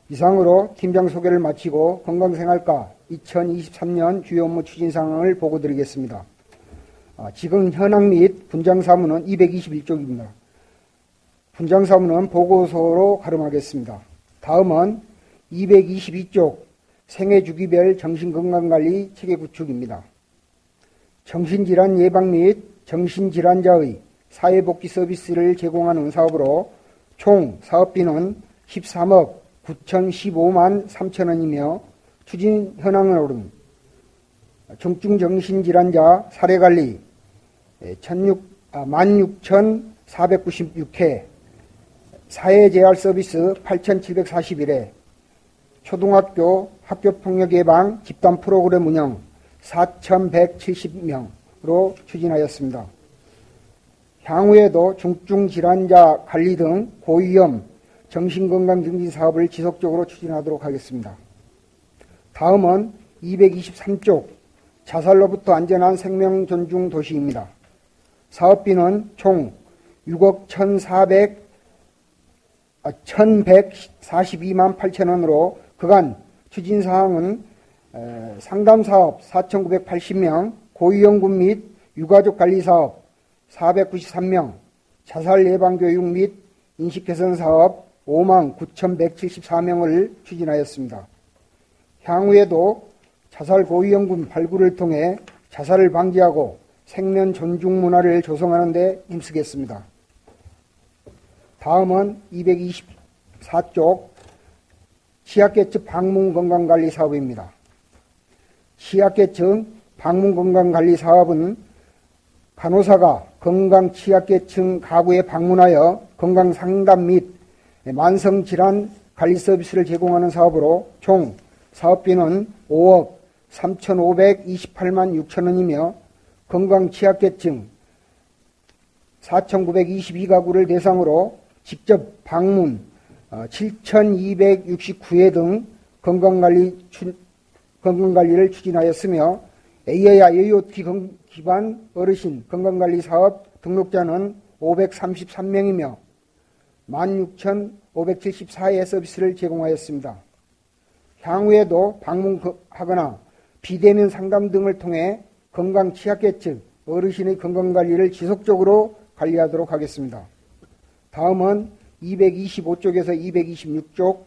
이상으로 팀장 소개를 마치고 건강생활과 2023년 주요 업무 추진 상황을 보고드리겠습니다. 지금 현황 및 분장사무는 221쪽입니다. 분장사무는 보고서로 가름하겠습니다. 다음은 222쪽 생애주기별 정신건강관리 체계구축입니다. 정신질환 예방 및 정신질환자의 사회복지 서비스를 제공하는 사업으로 총 사업비는 13억 9,015만 3천원이며 추진 현황으로는 중증정신질환자 사례관리 16,496회, 사회재활 서비스 8,741회, 초등학교 학교폭력 예방 집단 프로그램 운영 4,170명으로 추진하였습니다. 향후에도 중증질환자 관리 등 고위험 정신건강 증진 사업을 지속적으로 추진하도록 하겠습니다. 다음은 223쪽 자살로부터 안전한 생명 존중 도시입니다. 사업비는 총 6억 1,142만 8천원으로 그간 추진사항은 상담사업 4,980명, 고위험군 및 유가족관리사업 493명, 자살예방교육 및 인식개선사업 5만 9,174명을 추진하였습니다. 향후에도 자살 고위험군 발굴을 통해 자살을 방지하고 생명 존중 문화를 조성하는 데 힘쓰겠습니다. 다음은 224쪽 취약계층 방문건강관리 사업입니다. 취약계층 방문건강관리 사업은 간호사가 건강 취약계층 가구에 방문하여 건강상담 및 만성질환 관리 서비스를 제공하는 사업으로 총 사업비는 5억 3,528만 6천원이며 건강 취약계층 4,922가구를 대상으로 직접 방문 7,269회 등 건강관리를 추진하였으며 AIOT 기반 어르신 건강관리 사업 등록자는 533명이며 16,574회 서비스를 제공하였습니다. 향후에도 방문하거나 비대면 상담 등을 통해 건강 취약계층 어르신의 건강관리를 지속적으로 관리하도록 하겠습니다. 다음은 225쪽에서 226쪽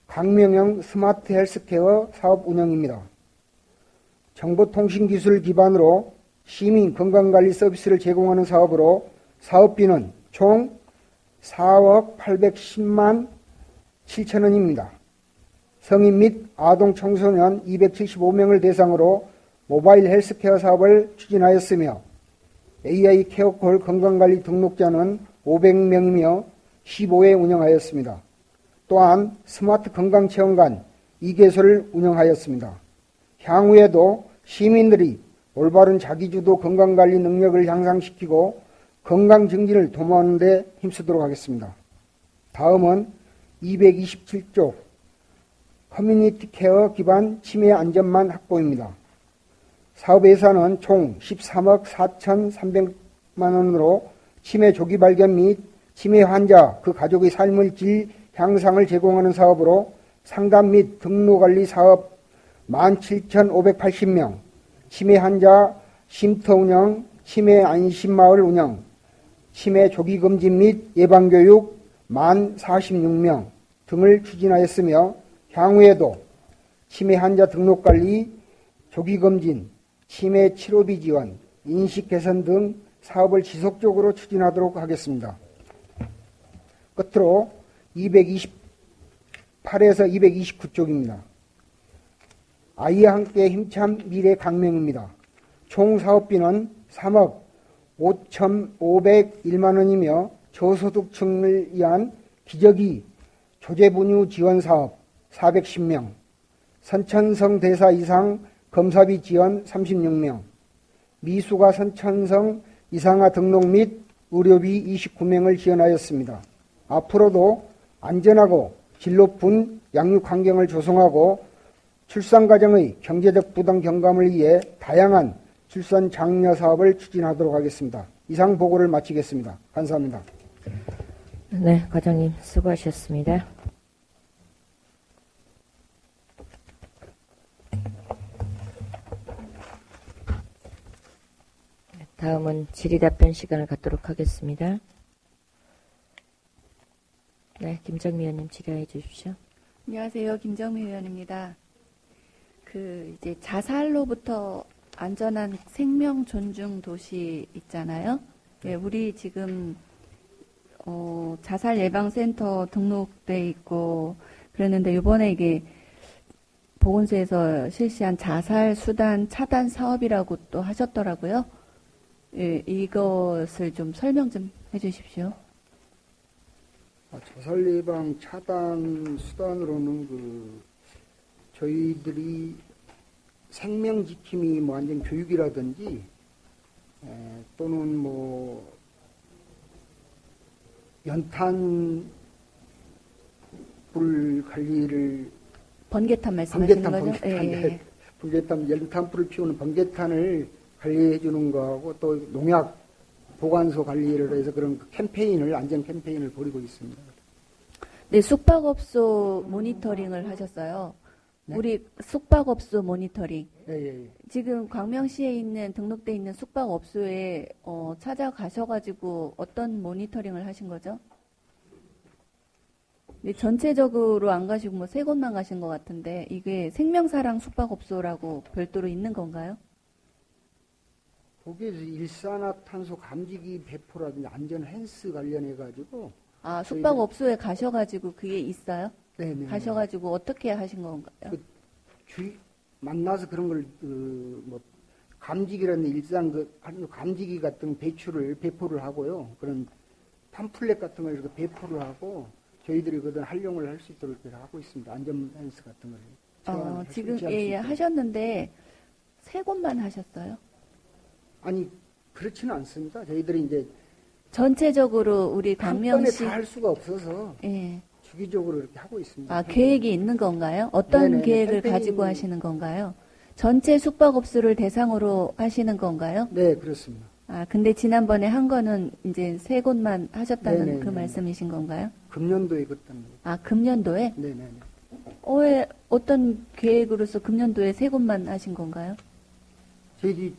강명형 스마트 헬스케어 사업 운영입니다. 정보통신기술 기반으로 시민 건강관리 서비스를 제공하는 사업으로 사업비는 총 4억 810만 7천원입니다. 성인 및 아동 청소년 275명을 대상으로 모바일 헬스케어 사업을 추진하였으며 AI 케어콜 건강관리 등록자는 500명이며 15회 운영하였습니다. 또한 스마트 건강체험관 2개소를 운영하였습니다. 향후에도 시민들이 올바른 자기주도 건강관리 능력을 향상시키고 건강증진을 도모하는 데 힘쓰도록 하겠습니다. 다음은 227쪽 커뮤니티 케어 기반 치매 안전망 확보입니다. 사업 예산은 총 13억 4,300만 원으로 치매 조기 발견 및 치매 환자 그 가족의 삶의 질 향상을 제공하는 사업으로 상담 및 등록관리 사업 17,580명, 치매 환자 쉼터 운영, 치매 안심마을 운영, 치매 조기검진 및 예방교육 46명 등을 추진하였으며 향후에도 치매 환자 등록관리, 조기검진, 치매 치료비 지원, 인식 개선 등 사업을 지속적으로 추진하도록 하겠습니다. 끝으로 228에서 229쪽입니다. 아이와 함께 힘찬 미래 강명입니다. 총 사업비는 3억 5,501만 원이며 저소득층을 위한 기저귀 조제분유 지원 사업 410명, 선천성 대사 이상 검사비 지원 36명, 미수가 선천성 이상화 등록 및 의료비 29명을 지원하였습니다. 앞으로도 안전하고 질 높은 양육 환경을 조성하고 출산 과정의 경제적 부담 경감을 위해 다양한 출산 장려 사업을 추진하도록 하겠습니다. 이상 보고를 마치겠습니다. 감사합니다. 네, 과장님 수고하셨습니다. 다음은 질의답변 시간을 갖도록 하겠습니다. 네, 김정미 의원님 질의해 주십시오. 안녕하세요. 김정미 의원입니다. 이제 자살로부터 안전한 생명 존중 도시 있잖아요. 네, 우리 지금 자살 예방센터 등록돼 있고 그랬는데 이번에 이게 보건소에서 실시한 자살 수단 차단 사업이라고 또 하셨더라고요. 예, 이것을 좀 설명 좀 해주십시오. 자살 예방 차단 수단으로는 저희들이 생명 지킴이 완전 교육이라든지 또는 연탄 불 관리를 번개탄 말씀하시는 거죠? 번개탄 연탄불을 피우는 번개탄을 관리해 주는 거하고 또 농약 보관소 관리를 해서 그런 캠페인을 안전 캠페인을 벌이고 있습니다. 네, 숙박업소 모니터링을 하셨어요. 네? 우리 숙박업소 모니터링. 예. 지금 광명시에 있는 등록돼 있는 숙박업소에 찾아가셔가지고 어떤 모니터링을 하신 거죠? 네, 전체적으로 안 가시고 세 곳만 가신 것 같은데 이게 생명사랑 숙박업소라고 별도로 있는 건가요? 거기에서 일산화탄소 감지기 배포라든지 안전 헬스 관련해 가지고 숙박업소에 가셔가지고 그게 있어요? 네네. 가셔가지고 어떻게 하신 건가요? 만나서 그런 걸 감지기라는 일상 감지기 같은 배포를 하고요. 그런 팜플렛 같은 걸 이렇게 배포를 하고 저희들이 그런 활용을 할 수 있도록 이렇게 하고 있습니다. 안전 헬스 같은 걸. 지금 하셨는데 3곳만 하셨어요? 아니 그렇지는 않습니다. 저희들이 이제 전체적으로 우리 한 번에 광명시 다 할 수가 없어서 예. 주기적으로 이렇게 하고 있습니다. 계획이 있는 건가요? 어떤 네네네. 계획을 캠페인- 가지고 하시는 건가요? 전체 숙박업소를 대상으로 하시는 건가요? 네, 그렇습니다. 근데 지난번에 한 거는 이제 3곳만 하셨다는 네네네. 그 말씀이신 건가요? 금년도에 그랬던 거. 금년도에? 네네. 왜 어떤 계획으로서 금년도에 3곳만 하신 건가요? 저희들이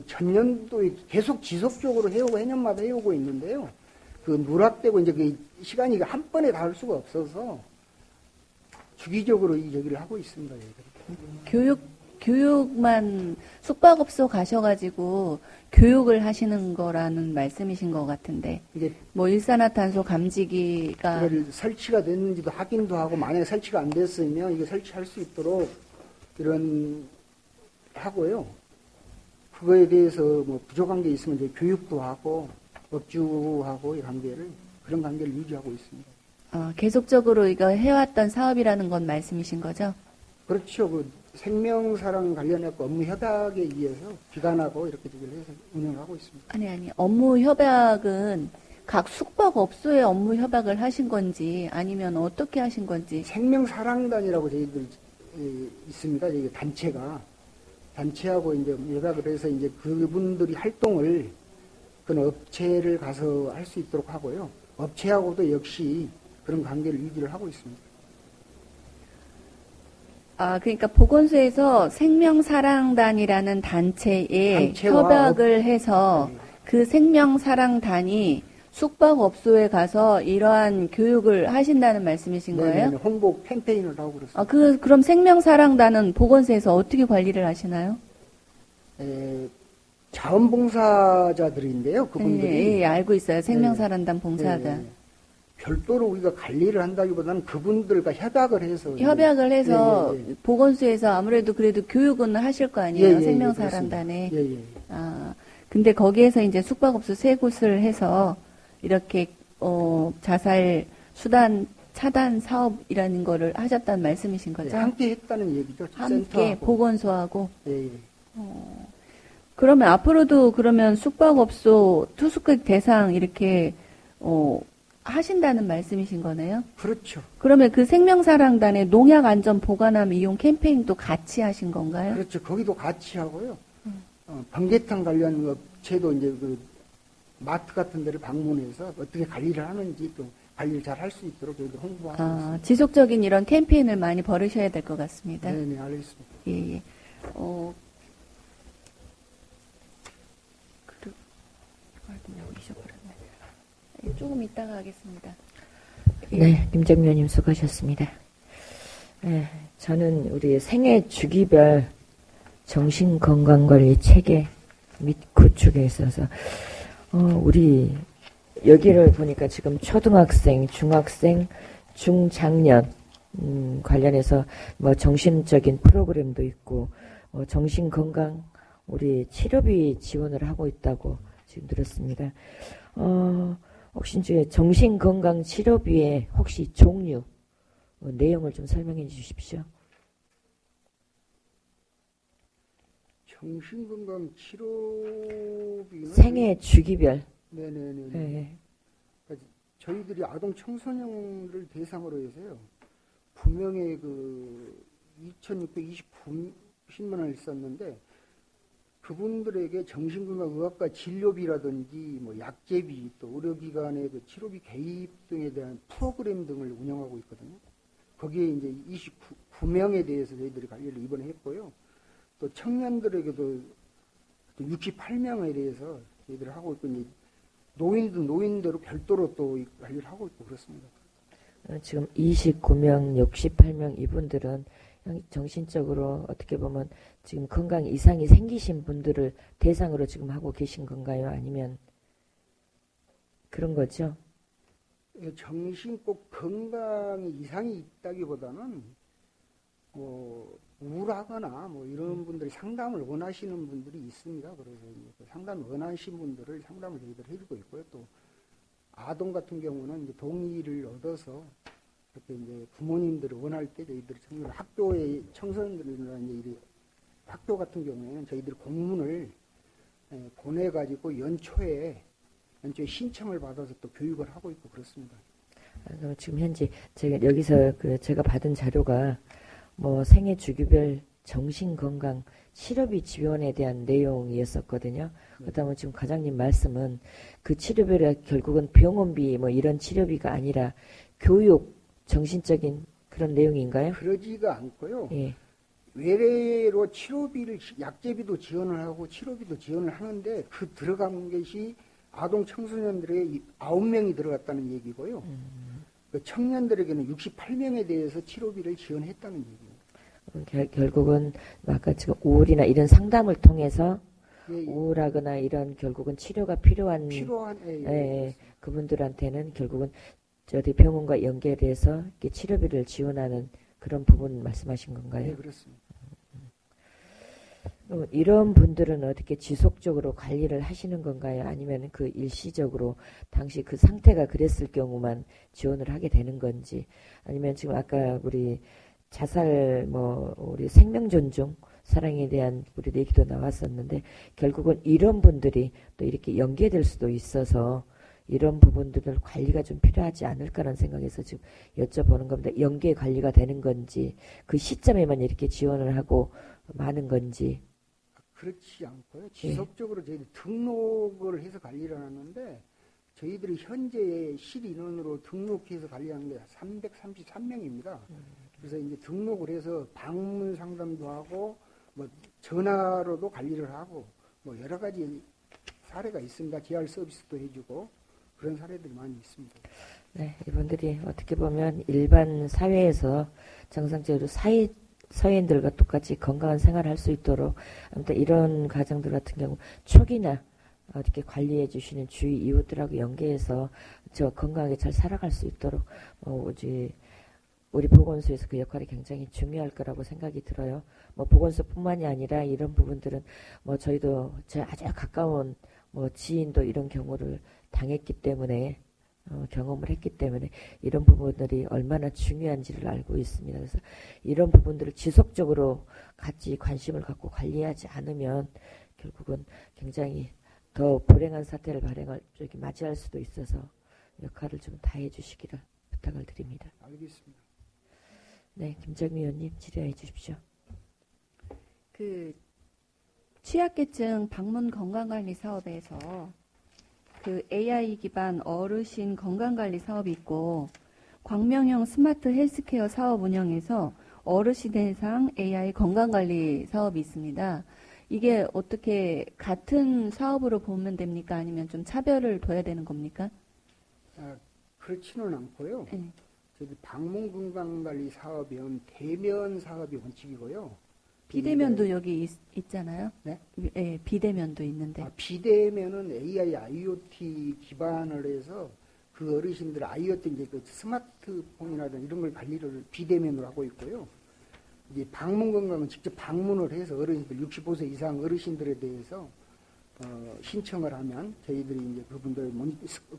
전년도에 계속 지속적으로 해년마다 해오고 있는데요. 누락되고 이제 시간이 한 번에 다 할 수가 없어서 주기적으로 이 얘기를 하고 있습니다. 교육만 숙박업소 가셔가지고 교육을 하시는 거라는 말씀이신 것 같은데 이게 일산화탄소 감지기가 이걸 설치가 됐는지도 확인도 하고 만약에 설치가 안 됐으면 이거 설치할 수 있도록 이런 하고요. 그거에 대해서 부족한 게 있으면 이제 교육도 하고 업주하고 그런 관계를 유지하고 있습니다. 계속적으로 이거 해왔던 사업이라는 건 말씀이신 거죠? 그렇죠. 생명사랑 관련해서 업무 협약에 의해서 기관하고 이렇게 해서 운영을 하고 있습니다. 아니 업무 협약은 각 숙박업소에 업무 협약을 하신 건지 아니면 어떻게 하신 건지 생명사랑단이라고 저희들 있습니다. 저희 단체하고 이제 협약을 해서 이제 그분들이 활동을 그 업체를 가서 할 수 있도록 하고요. 업체하고도 역시 그런 관계를 유지를 하고 있습니다. 그러니까 보건소에서 생명사랑단이라는 단체에 단체와 협약을 해서 그 생명사랑단이 숙박업소에 가서 이러한 교육을 하신다는 말씀이신 거예요? 네네, 홍보 캠페인을 하고 그렇습니다. 그럼 생명사랑단은 보건소에서 어떻게 관리를 하시나요? 자원봉사자들인데요, 그분들이. 예, 알고 있어요. 생명사랑단 봉사자. 네, 별도로 우리가 관리를 한다기보다는 그분들과 협약을 해서. 협약을 해서 예, 예, 예. 보건소에서 아무래도 그래도 교육은 하실 거 아니에요? 예, 예, 생명사랑단에. 예, 예. 근데 거기에서 이제 숙박업소 세 곳을 해서 이렇게 자살 수단 차단 사업이라는 거를 하셨다는 말씀이신 예, 거죠? 함께 했다는 얘기죠. 함께 센터하고. 보건소하고. 예, 예. 그러면 앞으로도 그러면 숙박업소 투숙객 대상 이렇게 하신다는 말씀이신 거네요? 그렇죠. 그러면 그 생명사랑단의 농약 안전 보관함 이용 캠페인도 같이 하신 건가요? 그렇죠. 거기도 같이 하고요. 번개탕 관련 업체도 이제 그 마트 같은 데를 방문해서 어떻게 관리를 하는지 또 관리를 잘 할 수 있도록 저희들 홍보하고 있습니다. 지속적인 이런 캠페인을 많이 벌이셔야 될 것 같습니다. 네, 네, 알겠습니다. 예, 예. 잊어버렸네. 예, 조금 이따가 하겠습니다. 예. 네, 김정면님 수고하셨습니다. 네, 저는 우리 생애 주기별 정신건강관리 체계 및 구축에 있어서 우리 여기를 보니까 지금 초등학생, 중학생, 중장년 관련해서 뭐 정신적인 프로그램도 있고 정신건강 우리 치료비 지원을 하고 있다고 지금 들었습니다. 혹시 이제 정신건강 치료비의 혹시 종류 내용을 좀 설명해 주십시오. 정신건강 치료비는 생애 주기별. 네네네. 네. 그러니까 저희들이 아동 청소년을 대상으로 해서요. 분명히 그 2,629만 원을 썼는데 그분들에게 정신건강 의학과 진료비라든지 뭐 약제비 또 의료기관의 그 치료비 개입 등에 대한 프로그램 등을 운영하고 있거든요. 거기에 이제 29명에 대해서 저희들이 관리를 이번에 했고요. 또 청년들에게도 68명에 대해서 저희들이 하고 있고 이제 노인대로 별도로 또 관리를 하고 있고 그렇습니다. 지금 29명, 68명 이분들은 정신적으로 어떻게 보면 지금 건강 이상이 생기신 분들을 대상으로 지금 하고 계신 건가요? 아니면 그런 거죠? 정신 꼭 건강에 이상이 있다기보다는 우울하거나 뭐 이런 분들이 상담을 원하시는 분들이 있습니다. 그래서 이제 상담을 원하시는 분들을 상담을 저희들 해주고 있고요. 또 아동 같은 경우는 이제 동의를 얻어서 이렇게 이제 부모님들이 원할 때 저희들이 학교에 청소년들이나 이제 학교 같은 경우에는 저희들이 공문을 보내가지고 연초에 신청을 받아서 또 교육을 하고 있고 그렇습니다. 그럼 지금 현재 제가 여기서 제가 받은 자료가 뭐 생애 주기별 정신건강 치료비 지원에 대한 내용이었었거든요. 그렇다면 지금 과장님 말씀은 그 치료비가 결국은 병원비 뭐 이런 치료비가 아니라 교육, 정신적인 그런 내용인가요? 그러지가 않고요. 예. 외래로 치료비를 약제비도 지원을 하고 치료비도 지원을 하는데 그 들어간 것이 아동 청소년들의 9명이 들어갔다는 얘기고요. 그 청년들에게는 68명에 대해서 치료비를 지원했다는 얘기예요. 결국은 아까 지금 우울이나 이런 상담을 통해서 예, 예. 우울하거나 이런 결국은 치료가 필요한 예. 그분들한테는 결국은 저희 병원과 연결해서 이렇게 치료비를 지원하는 그런 부분 말씀하신 건가요? 네, 그렇습니다. 이런 분들은 어떻게 지속적으로 관리를 하시는 건가요? 아니면 그 일시적으로 당시 그 상태가 그랬을 경우만 지원을 하게 되는 건지, 아니면 지금 아까 우리 자살 우리 생명 존중 사랑에 대한 우리 얘기도 나왔었는데 결국은 이런 분들이 또 이렇게 연계될 수도 있어서 이런 부분들을 관리가 좀 필요하지 않을까라는 생각에서 지금 여쭤보는 겁니다. 연계 관리가 되는 건지 그 시점에만 이렇게 지원을 하고 많은 건지. 그렇지 않고요. 지속적으로 저희들이 등록을 해서 관리를 하는데 저희들이 현재 실 인원으로 등록해서 관리하는 게 333명입니다. 그래서 이제 등록을 해서 방문 상담도 하고 뭐 전화로도 관리를 하고 뭐 여러 가지 사례가 있습니다. DR 서비스도 해주고 그런 사례들이 많이 있습니다. 네, 이분들이 어떻게 보면 일반 사회에서 정상적으로 서해인들과 똑같이 건강한 생활을 할 수 있도록 아무튼 이런 가정들 같은 경우 초기나 이렇게 관리해 주시는 주위 이웃들하고 연계해서 저 건강하게 잘 살아갈 수 있도록 우리 보건소에서 그 역할이 굉장히 중요할 거라고 생각이 들어요. 뭐 보건소뿐만이 아니라 이런 부분들은 뭐 저희도 제 아주 가까운 뭐 지인도 이런 경우를 당했기 때문에 경험을 했기 때문에 이런 부분들이 얼마나 중요한지를 알고 있습니다. 그래서 이런 부분들을 지속적으로 같이 관심을 갖고 관리하지 않으면 결국은 굉장히 더 불행한 사태를 맞이할 수도 있어서 역할을 좀 다해 주시기를 부탁을 드립니다. 알겠습니다. 네, 김정미 의원님 질의해 주십시오. 그 취약계층 방문 건강관리 사업에서 그 AI 기반 어르신 건강관리 사업이 있고 광명형 스마트 헬스케어 사업 운영에서 어르신 대상 AI 건강관리 사업이 있습니다. 이게 어떻게 같은 사업으로 보면 됩니까? 아니면 좀 차별을 둬야 되는 겁니까? 그렇지는 않고요. 네. 저희 방문 건강관리 사업은 대면 사업이 원칙이고요. 비대면도 여기 있잖아요. 네? 네, 비대면도 있는데. 비대면은 AI, IoT 기반을 해서 그 어르신들 IoT 이제 그 스마트폰이라든지 이런 걸 관리를 비대면으로 하고 있고요. 이제 방문 건강은 직접 방문을 해서 어르신들 65세 이상 어르신들에 대해서 신청을 하면 저희들이 이제 그분들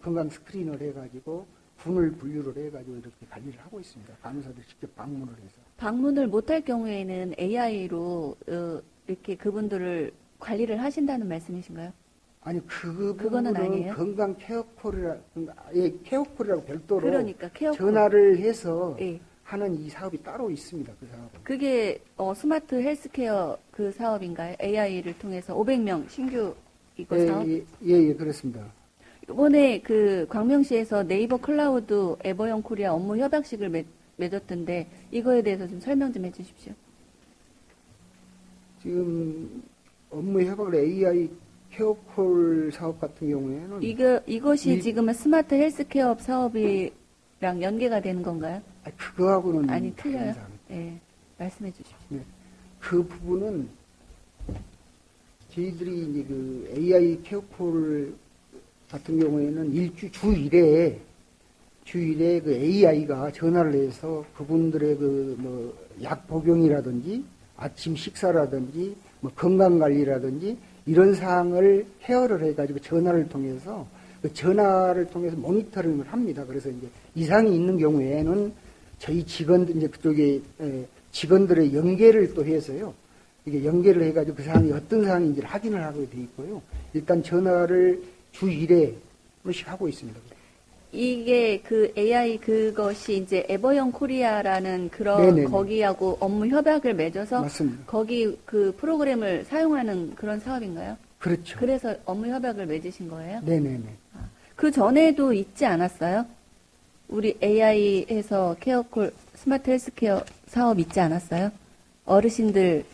건강 스크린을 해가지고 분을 분류를 해가지고 이렇게 관리를 하고 있습니다. 간호사들 직접 방문을 해서. 방문을 못할 경우에는 AI로 이렇게 그분들을 관리를 하신다는 말씀이신가요? 아니 그 그거는 부분은 아니에요? 건강 케어콜이라고 별도로 그러니까 케어콜. 전화를 해서 예. 하는 이 사업이 따로 있습니다. 그 사업은. 그게 스마트 헬스케어 그 사업인가요? AI를 통해서 500명 신규 이거 사업? 예, 그렇습니다. 이번에 그 광명시에서 네이버 클라우드 에버영 코리아 업무 협약식을 맺었던데 이거에 대해서 좀 설명 좀 해주십시오. 지금 업무 협약을 AI 케어콜 사업 같은 경우에는 이것이 지금은 스마트 헬스케어 사업이랑 연계가 되는 건가요? 그거하고는 아니 다른 틀려요. 사항. 네, 말씀해 주십시오. 그 부분은 저희들이 이제 그 AI 케어콜 같은 경우에는 주1회 그 AI가 전화를 해서 그분들의 그 뭐 약 복용이라든지 아침 식사라든지 뭐 건강 관리라든지 이런 사항을 케어를 해가지고 전화를 통해서 모니터링을 합니다. 그래서 이제 이상이 있는 경우에는 저희 이제 그쪽에 직원들의 연계를 또 해서요. 이게 연계를 해가지고 그 사항이 어떤 사항인지를 확인을 하게 돼 있고요. 일단 전화를 주 1회씩 하고 있습니다. 이게 그 AI 그것이 이제 에버영 코리아라는 그런 네네네. 거기하고 업무 협약을 맺어서 맞습니다. 거기 그 프로그램을 사용하는 그런 사업인가요? 그렇죠. 그래서 업무 협약을 맺으신 거예요? 네네네. 그 전에도 있지 않았어요? 우리 AI에서 케어콜 스마트 헬스케어 사업 있지 않았어요? 어르신들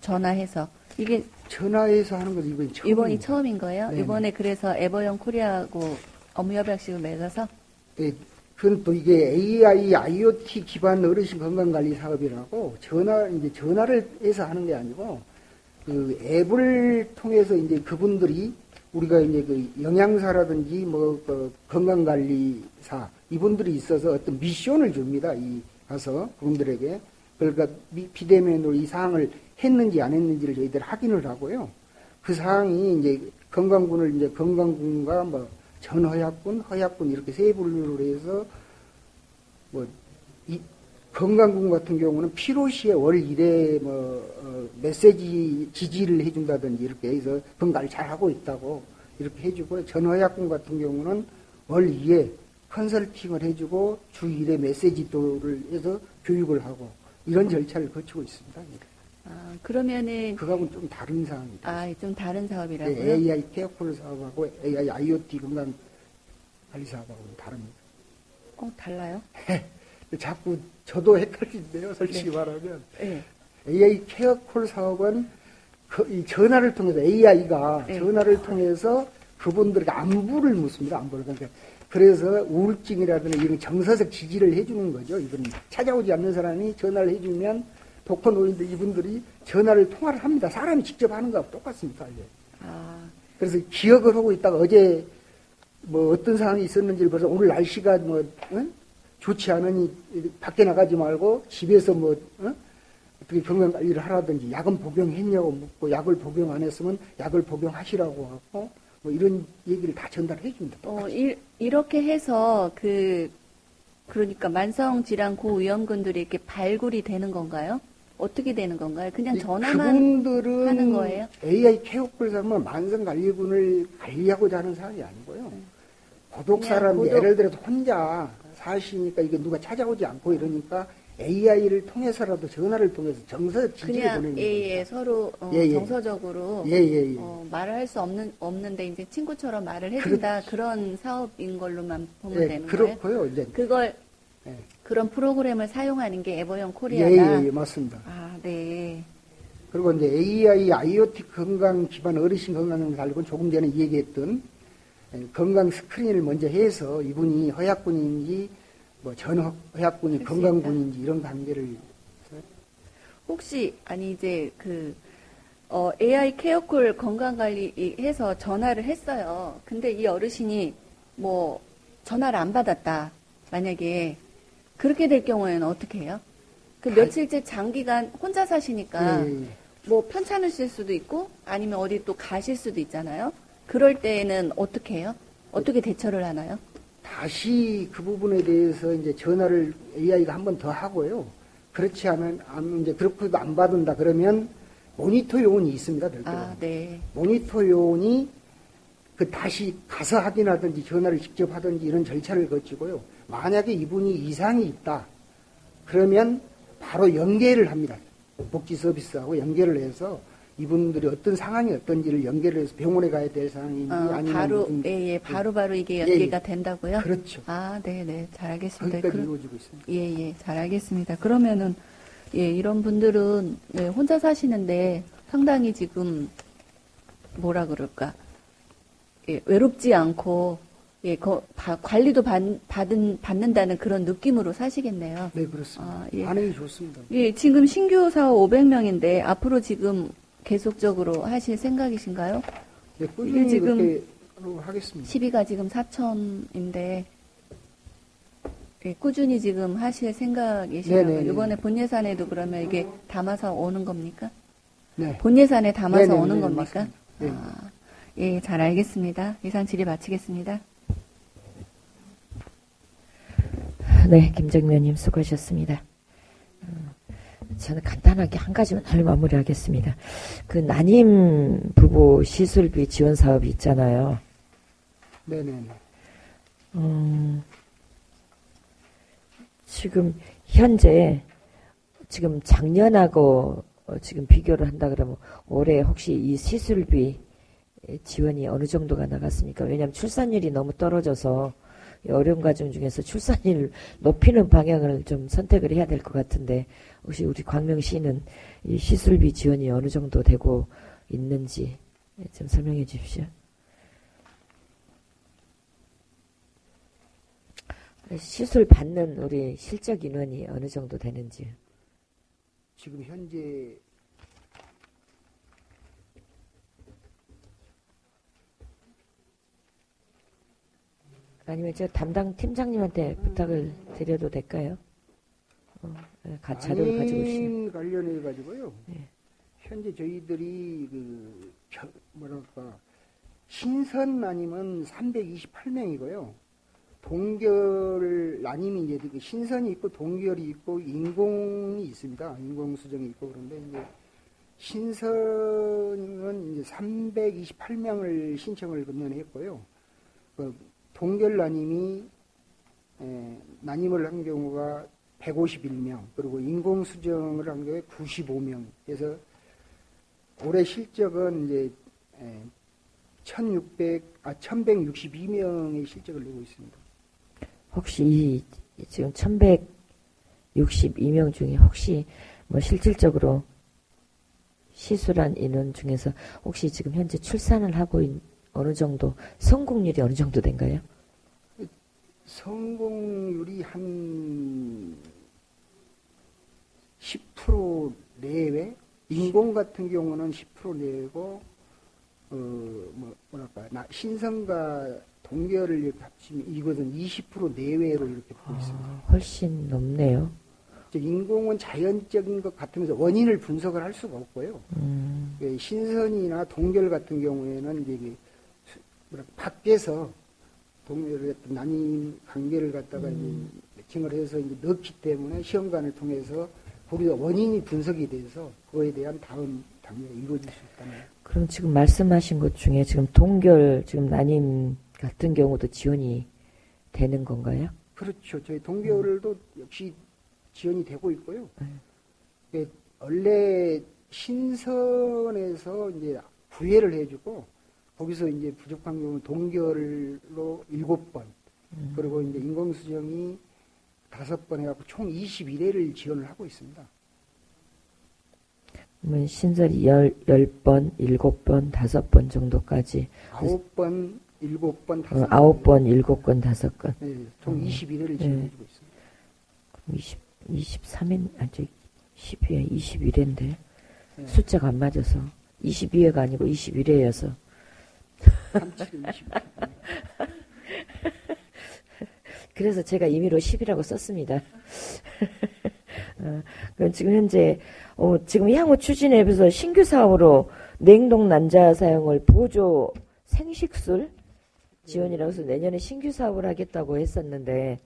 전화해서 이게 전화해서 하는 건 이번이 처음인 거예요? 네네. 이번에 그래서 에버영 코리아하고 업무 협약식을 맺어서 예, 그건 또 이게 AI, IoT 기반 어르신 건강관리 사업이라고 전화를 해서 하는 게 아니고 그 앱을 통해서 이제 그분들이 우리가 이제 그 영양사라든지 뭐 그 건강관리사 이분들이 있어서 어떤 미션을 줍니다. 가서 그분들에게 그러니까 비대면으로 이 사항을 했는지 안 했는지를 저희들 확인을 하고요. 그 사항이 이제 건강군과 뭐 전허약군, 허약군 이렇게 세 분류를 해서 뭐 이 건강군 같은 경우는 필요시에 월 1회 메시지 지지를 해준다든지 이렇게 해서 건강을 잘 하고 있다고 이렇게 해주고 전허약군 같은 경우는 월 2회 컨설팅을 해주고 주 1회 메시지도를 해서 교육을 하고 이런 절차를 거치고 있습니다. 그러면은 그거하고는 좀 다른 사항입니다. 좀 다른 사업이라고요? 네, AI 케어콜 사업하고 AI IoT 건강 관리 사업하고는 다릅니다. 달라요? 자꾸 저도 헷갈리는데요. 솔직히 말하면 네. AI 케어콜 사업은 이 전화를 통해서 AI가 네. 전화를 통해서 그분들에게 안부를 묻습니다. 안부를. 그러니까 그래서 우울증이라든지 이런 정서적 지지를 해주는 거죠. 이분 찾아오지 않는 사람이 전화를 해주면 독거 노인들 이분들이 전화를 통화를 합니다. 사람이 직접 하는 거하고 똑같습니다. 이게. 아, 그래서 기억을 하고 있다가 어제 뭐 어떤 상황이 있었는지를 벌써 오늘 날씨가 뭐 좋지 않으니 밖에 나가지 말고 집에서 뭐 어떻게 건강 관리를 하라든지 약은 복용했냐고 묻고 약을 복용 안 했으면 약을 복용하시라고 하고 뭐 이런 얘기를 다 전달해 줍니다. 이렇게 해서 그러니까 만성질환 고위험군들이 이렇게 발굴이 되는 건가요? 어떻게 되는 건가요? 그냥 전화만 그분들은 하는 거예요? AI 케어콜 사람은 만성관리군을 관리하고자 하는 사람이 아니고요. 고독 그냥 사람, 고독. 예를 들어서 혼자 사시니까 이게 누가 찾아오지 않고 이러니까 AI를 통해서라도 전화를 통해서 정서적 지지를 그냥 보내는 예, 거죠. 서로 예, 예. 정서적으로 예, 예, 예. 말을 할 수 없는데 이제 친구처럼 말을 해준다 그런 사업인 걸로만 보면 예, 되는 거예요? 그렇고요. 이제 그걸 예. 그런 프로그램을 사용하는 게 에버영 예, 코리아다. 예, 예, 맞습니다. 아, 네. 그리고 이제 AI, IoT 건강 기반 어르신 건강을 달고 조금 전에 얘기했던 건강 스크린을 먼저 해서 이분이 허약군인지 뭐 전허약군이 수 건강군인지 이런 관계를 혹시 아니 이제 AI 케어콜 건강관리 해서 전화를 했어요. 근데 이 어르신이 뭐 전화를 안 받았다. 만약에 그렇게 될 경우에는 어떻게 해요? 그 며칠째 장기간 혼자 사시니까 예, 예. 뭐 편찮으실 수도 있고 아니면 어디 또 가실 수도 있잖아요. 그럴 때는 어떻게 해요? 어떻게 대처를 하나요? 다시 그 부분에 대해서 이제 전화를 AI가 한 번 더 하고요. 그렇지 않으면 이제 그렇게도 안 받는다 그러면 모니터 요원이 있습니다. 별도로. 아, 네. 모니터 요원이 다시 가서 확인하든지 전화를 직접 하든지 이런 절차를 거치고요. 만약에 이분이 이상이 있다. 그러면 바로 연계를 합니다. 복지 서비스하고 연계를 해서 이분들이 어떤 상황이 어떤지를 연계를 해서 병원에 가야 될 상황인지 아니면 바로 무슨 바로 이게 예, 연계가 예. 된다고요? 그렇죠. 아, 네, 잘 알겠습니다. 거기까지 이루어지고 있습니다. 예, 잘 알겠습니다. 그러면은 이런 분들은 혼자 사시는데 상당히 지금 뭐라 그럴까? 외롭지 않고 관리도 받는다는 그런 느낌으로 사시겠네요. 네, 그렇습니다. 아, 예. 반응이 좋습니다. 지금 신규 사업 500명인데 앞으로 지금 계속적으로 하실 생각이신가요? 네, 꾸준히 지금 그렇게 하겠습니다. 시비가 지금 4천인데 꾸준히 지금 하실 생각이시라고요. 네네네. 이번에 본 예산에도 그러면 이게 담아서 오는 겁니까? 네. 본 예산에 담아서 네네네, 오는 겁니까? 맞습니다. 네. 아, 예, 잘 알겠습니다. 이상 질의 마치겠습니다. 네, 김정면님 수고하셨습니다. 저는 간단하게 한 가지만 할 마무리하겠습니다. 그 난임 부부 시술비 지원 사업이 있잖아요. 네네네. 지금 현재 지금 작년하고 지금 비교를 한다 그러면 올해 혹시 이 시술비 지원이 어느 정도가 나갔습니까? 왜냐하면 출산율이 너무 떨어져서 어려운 가정 중에서 출산율을 높이는 방향을 좀 선택을 해야 될 것 같은데 혹시 우리 광명시는 이 시술비 지원이 어느 정도 되고 있는지 좀 설명해 주십시오. 시술 받는 우리 실적 인원이 어느 정도 되는지. 지금 현재 아니면 저 담당 팀장님한테 부탁을 드려도 될까요? 자료를 가지고 오시면. 관련해 가지고요. 네. 현재 저희들이 뭐랄까 신선 난임은 328명이고요. 동결 난임이 이제 신선이 있고 동결이 있고 인공이 있습니다. 인공 수정이 있고 그런데 이제 신선은 이제 328명을 신청을 건너했고요. 동결 난임이 난임을 한 경우가 151명, 그리고 인공 수정을 한 경우에 95명. 그래서 올해 실적은 이제 1162명의 실적을 내고 있습니다. 혹시 지금 1100 62명 중에 혹시 뭐 실질적으로 시술한 인원 중에서 혹시 지금 현재 출산을 하고 어느 정도 성공률이 어느 정도 된가요? 성공률이 한 10% 내외? 인공 같은 경우는 10% 내외고, 신생과 동결을 이렇게 합치면 이것은 20% 내외로 이렇게 보고 있습니다. 훨씬 높네요. 인공은 자연적인 것 같으면서 원인을 분석을 할 수가 없고요. 신선이나 동결 같은 경우에는 이제 밖에서 동결을 했던 난임 관계를 갖다가 이제 매칭을 해서 이제 넣기 때문에 시험관을 통해서 거기서 원인이 분석이 돼서 그거에 대한 다음 단계가 이루어질 수 있다는. 그럼 지금 말씀하신 것 중에 지금 동결, 지금 난임 같은 경우도 지원이 되는 건가요? 그렇죠. 저희 동결도 역시 지원이 되고 있고요. 원래 신선에서 이제 구애를 해주고 거기서 이제 부족한 경우는 동결로 7번, 그리고 이제 인공수정이 5번 해갖고 총 21회를 지원을 하고 있습니다. 그러면 신설이 10번, 7번, 5번 정도까지. 9번, 7번, 5번. 9번, 7건, 5건. 네, 총 21회를 지원해주고 있습니다. 23회, 12회, 21회인데 숫자가 안 맞아서 22회가 아니고 21회여서 37, 20. 그래서 제가 임의로 10이라고 썼습니다. 그럼 지금 현재 지금 향후 추진앱에서 신규 사업으로 냉동 난자 사용을 보조 생식술 지원이라고 해서 내년에 신규 사업을 하겠다고 했었는데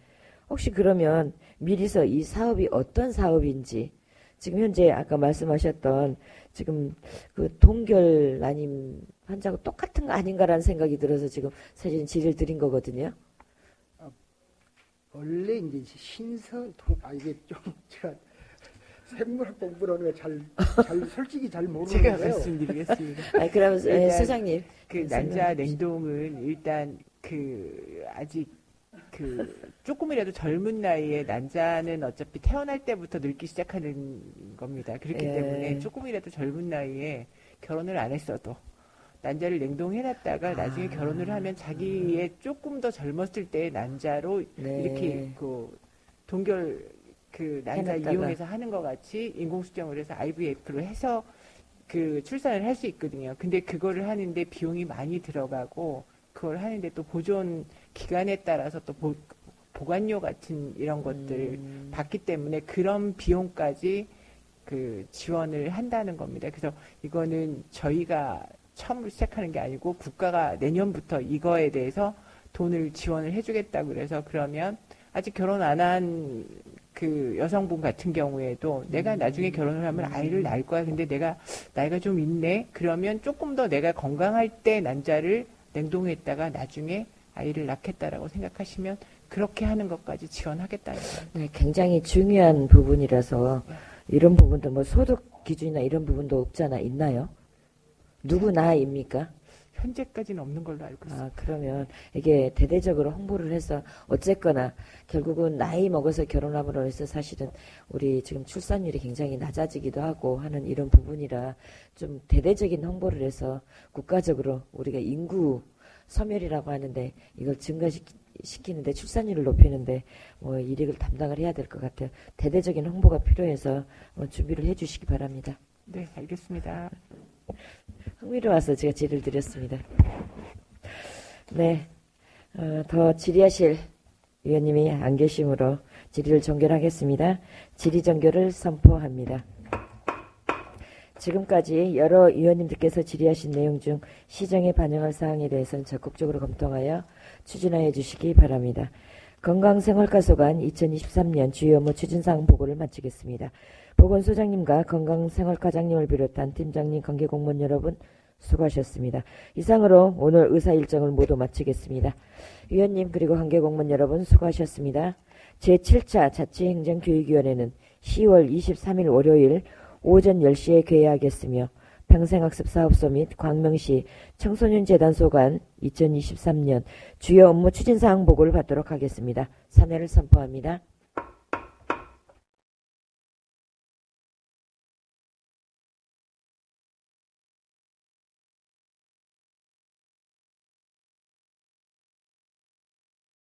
혹시 그러면 미리서 이 사업이 어떤 사업인지 지금 현재 아까 말씀하셨던 지금 그 동결 난임 환자하고 똑같은 거 아닌가라는 생각이 들어서 지금 사실 질의를 드린 거거든요. 원래 이제 신선, 이게 좀 제가 생물학 공부를 하는 거 솔직히 잘 모르는 제가 거예요. 말씀드리겠습니다. 그러면 일단 소장님. 그 난자 냉동은 일단 아직 조금이라도 젊은 나이에 난자는 어차피 태어날 때부터 늙기 시작하는 겁니다. 그렇기 때문에 조금이라도 젊은 나이에 결혼을 안 했어도 난자를 냉동해놨다가 나중에 결혼을 하면 자기의 조금 더 젊었을 때의 난자로 이렇게 동결 난자 해놨다가. 이용해서 하는 것 같이 인공수정을 해서 IVF로 해서 출산을 할 수 있거든요. 근데 그거를 하는데 비용이 많이 들어가고 그걸 하는데 또 보존 기간에 따라서 또 보관료 같은 이런 것들 받기 때문에 그런 비용까지 지원을 한다는 겁니다. 그래서 이거는 저희가 처음으로 시작하는 게 아니고 국가가 내년부터 이거에 대해서 돈을 지원을 해주겠다고 그래서 그러면 아직 결혼 안 한 여성분 같은 경우에도 내가 나중에 결혼을 하면 아이를 낳을 거야. 근데 내가 나이가 좀 있네. 그러면 조금 더 내가 건강할 때 난자를 냉동했다가 나중에 아이를 낳겠다라고 생각하시면 그렇게 하는 것까지 지원하겠다는 거예요. 네, 굉장히 중요한 부분이라서 이런 부분도 뭐 소득 기준이나 이런 부분도 없잖아. 있나요? 누구나입니까? 현재까지는 없는 걸로 알고 있습니다. 그러면 이게 대대적으로 홍보를 해서 어쨌거나 결국은 나이 먹어서 결혼함으로 해서 사실은 우리 지금 출산율이 굉장히 낮아지기도 하고 하는 이런 부분이라 좀 대대적인 홍보를 해서 국가적으로 우리가 인구 소멸이라고 하는데 이걸 증가시키는데 출산율을 높이는데 뭐 일익을 담당을 해야 될 것 같아요. 대대적인 홍보가 필요해서 준비를 해 주시기 바랍니다. 네, 알겠습니다. 흥미로워서 제가 질의를 드렸습니다. 네, 더 질의하실 위원님이 안 계시므로 질의를 종결하겠습니다. 질의 종결을 선포합니다. 지금까지 여러 위원님들께서 질의하신 내용 중 시정에 반영할 사항에 대해서는 적극적으로 검토하여 추진하여 주시기 바랍니다. 건강생활과소관 2023년 주요 업무 추진사항 보고를 마치겠습니다. 보건소장님과 건강생활과장님을 비롯한 팀장님, 관계공무원 여러분 수고하셨습니다. 이상으로 오늘 의사 일정을 모두 마치겠습니다. 위원님 그리고 관계공무원 여러분 수고하셨습니다. 제7차 자치행정교육위원회는 10월 23일 월요일 오전 10시에 개회하겠으며 평생학습사업소 및 광명시 청소년재단 소관 2023년 주요 업무 추진사항 보고를 받도록 하겠습니다. 사내를 선포합니다.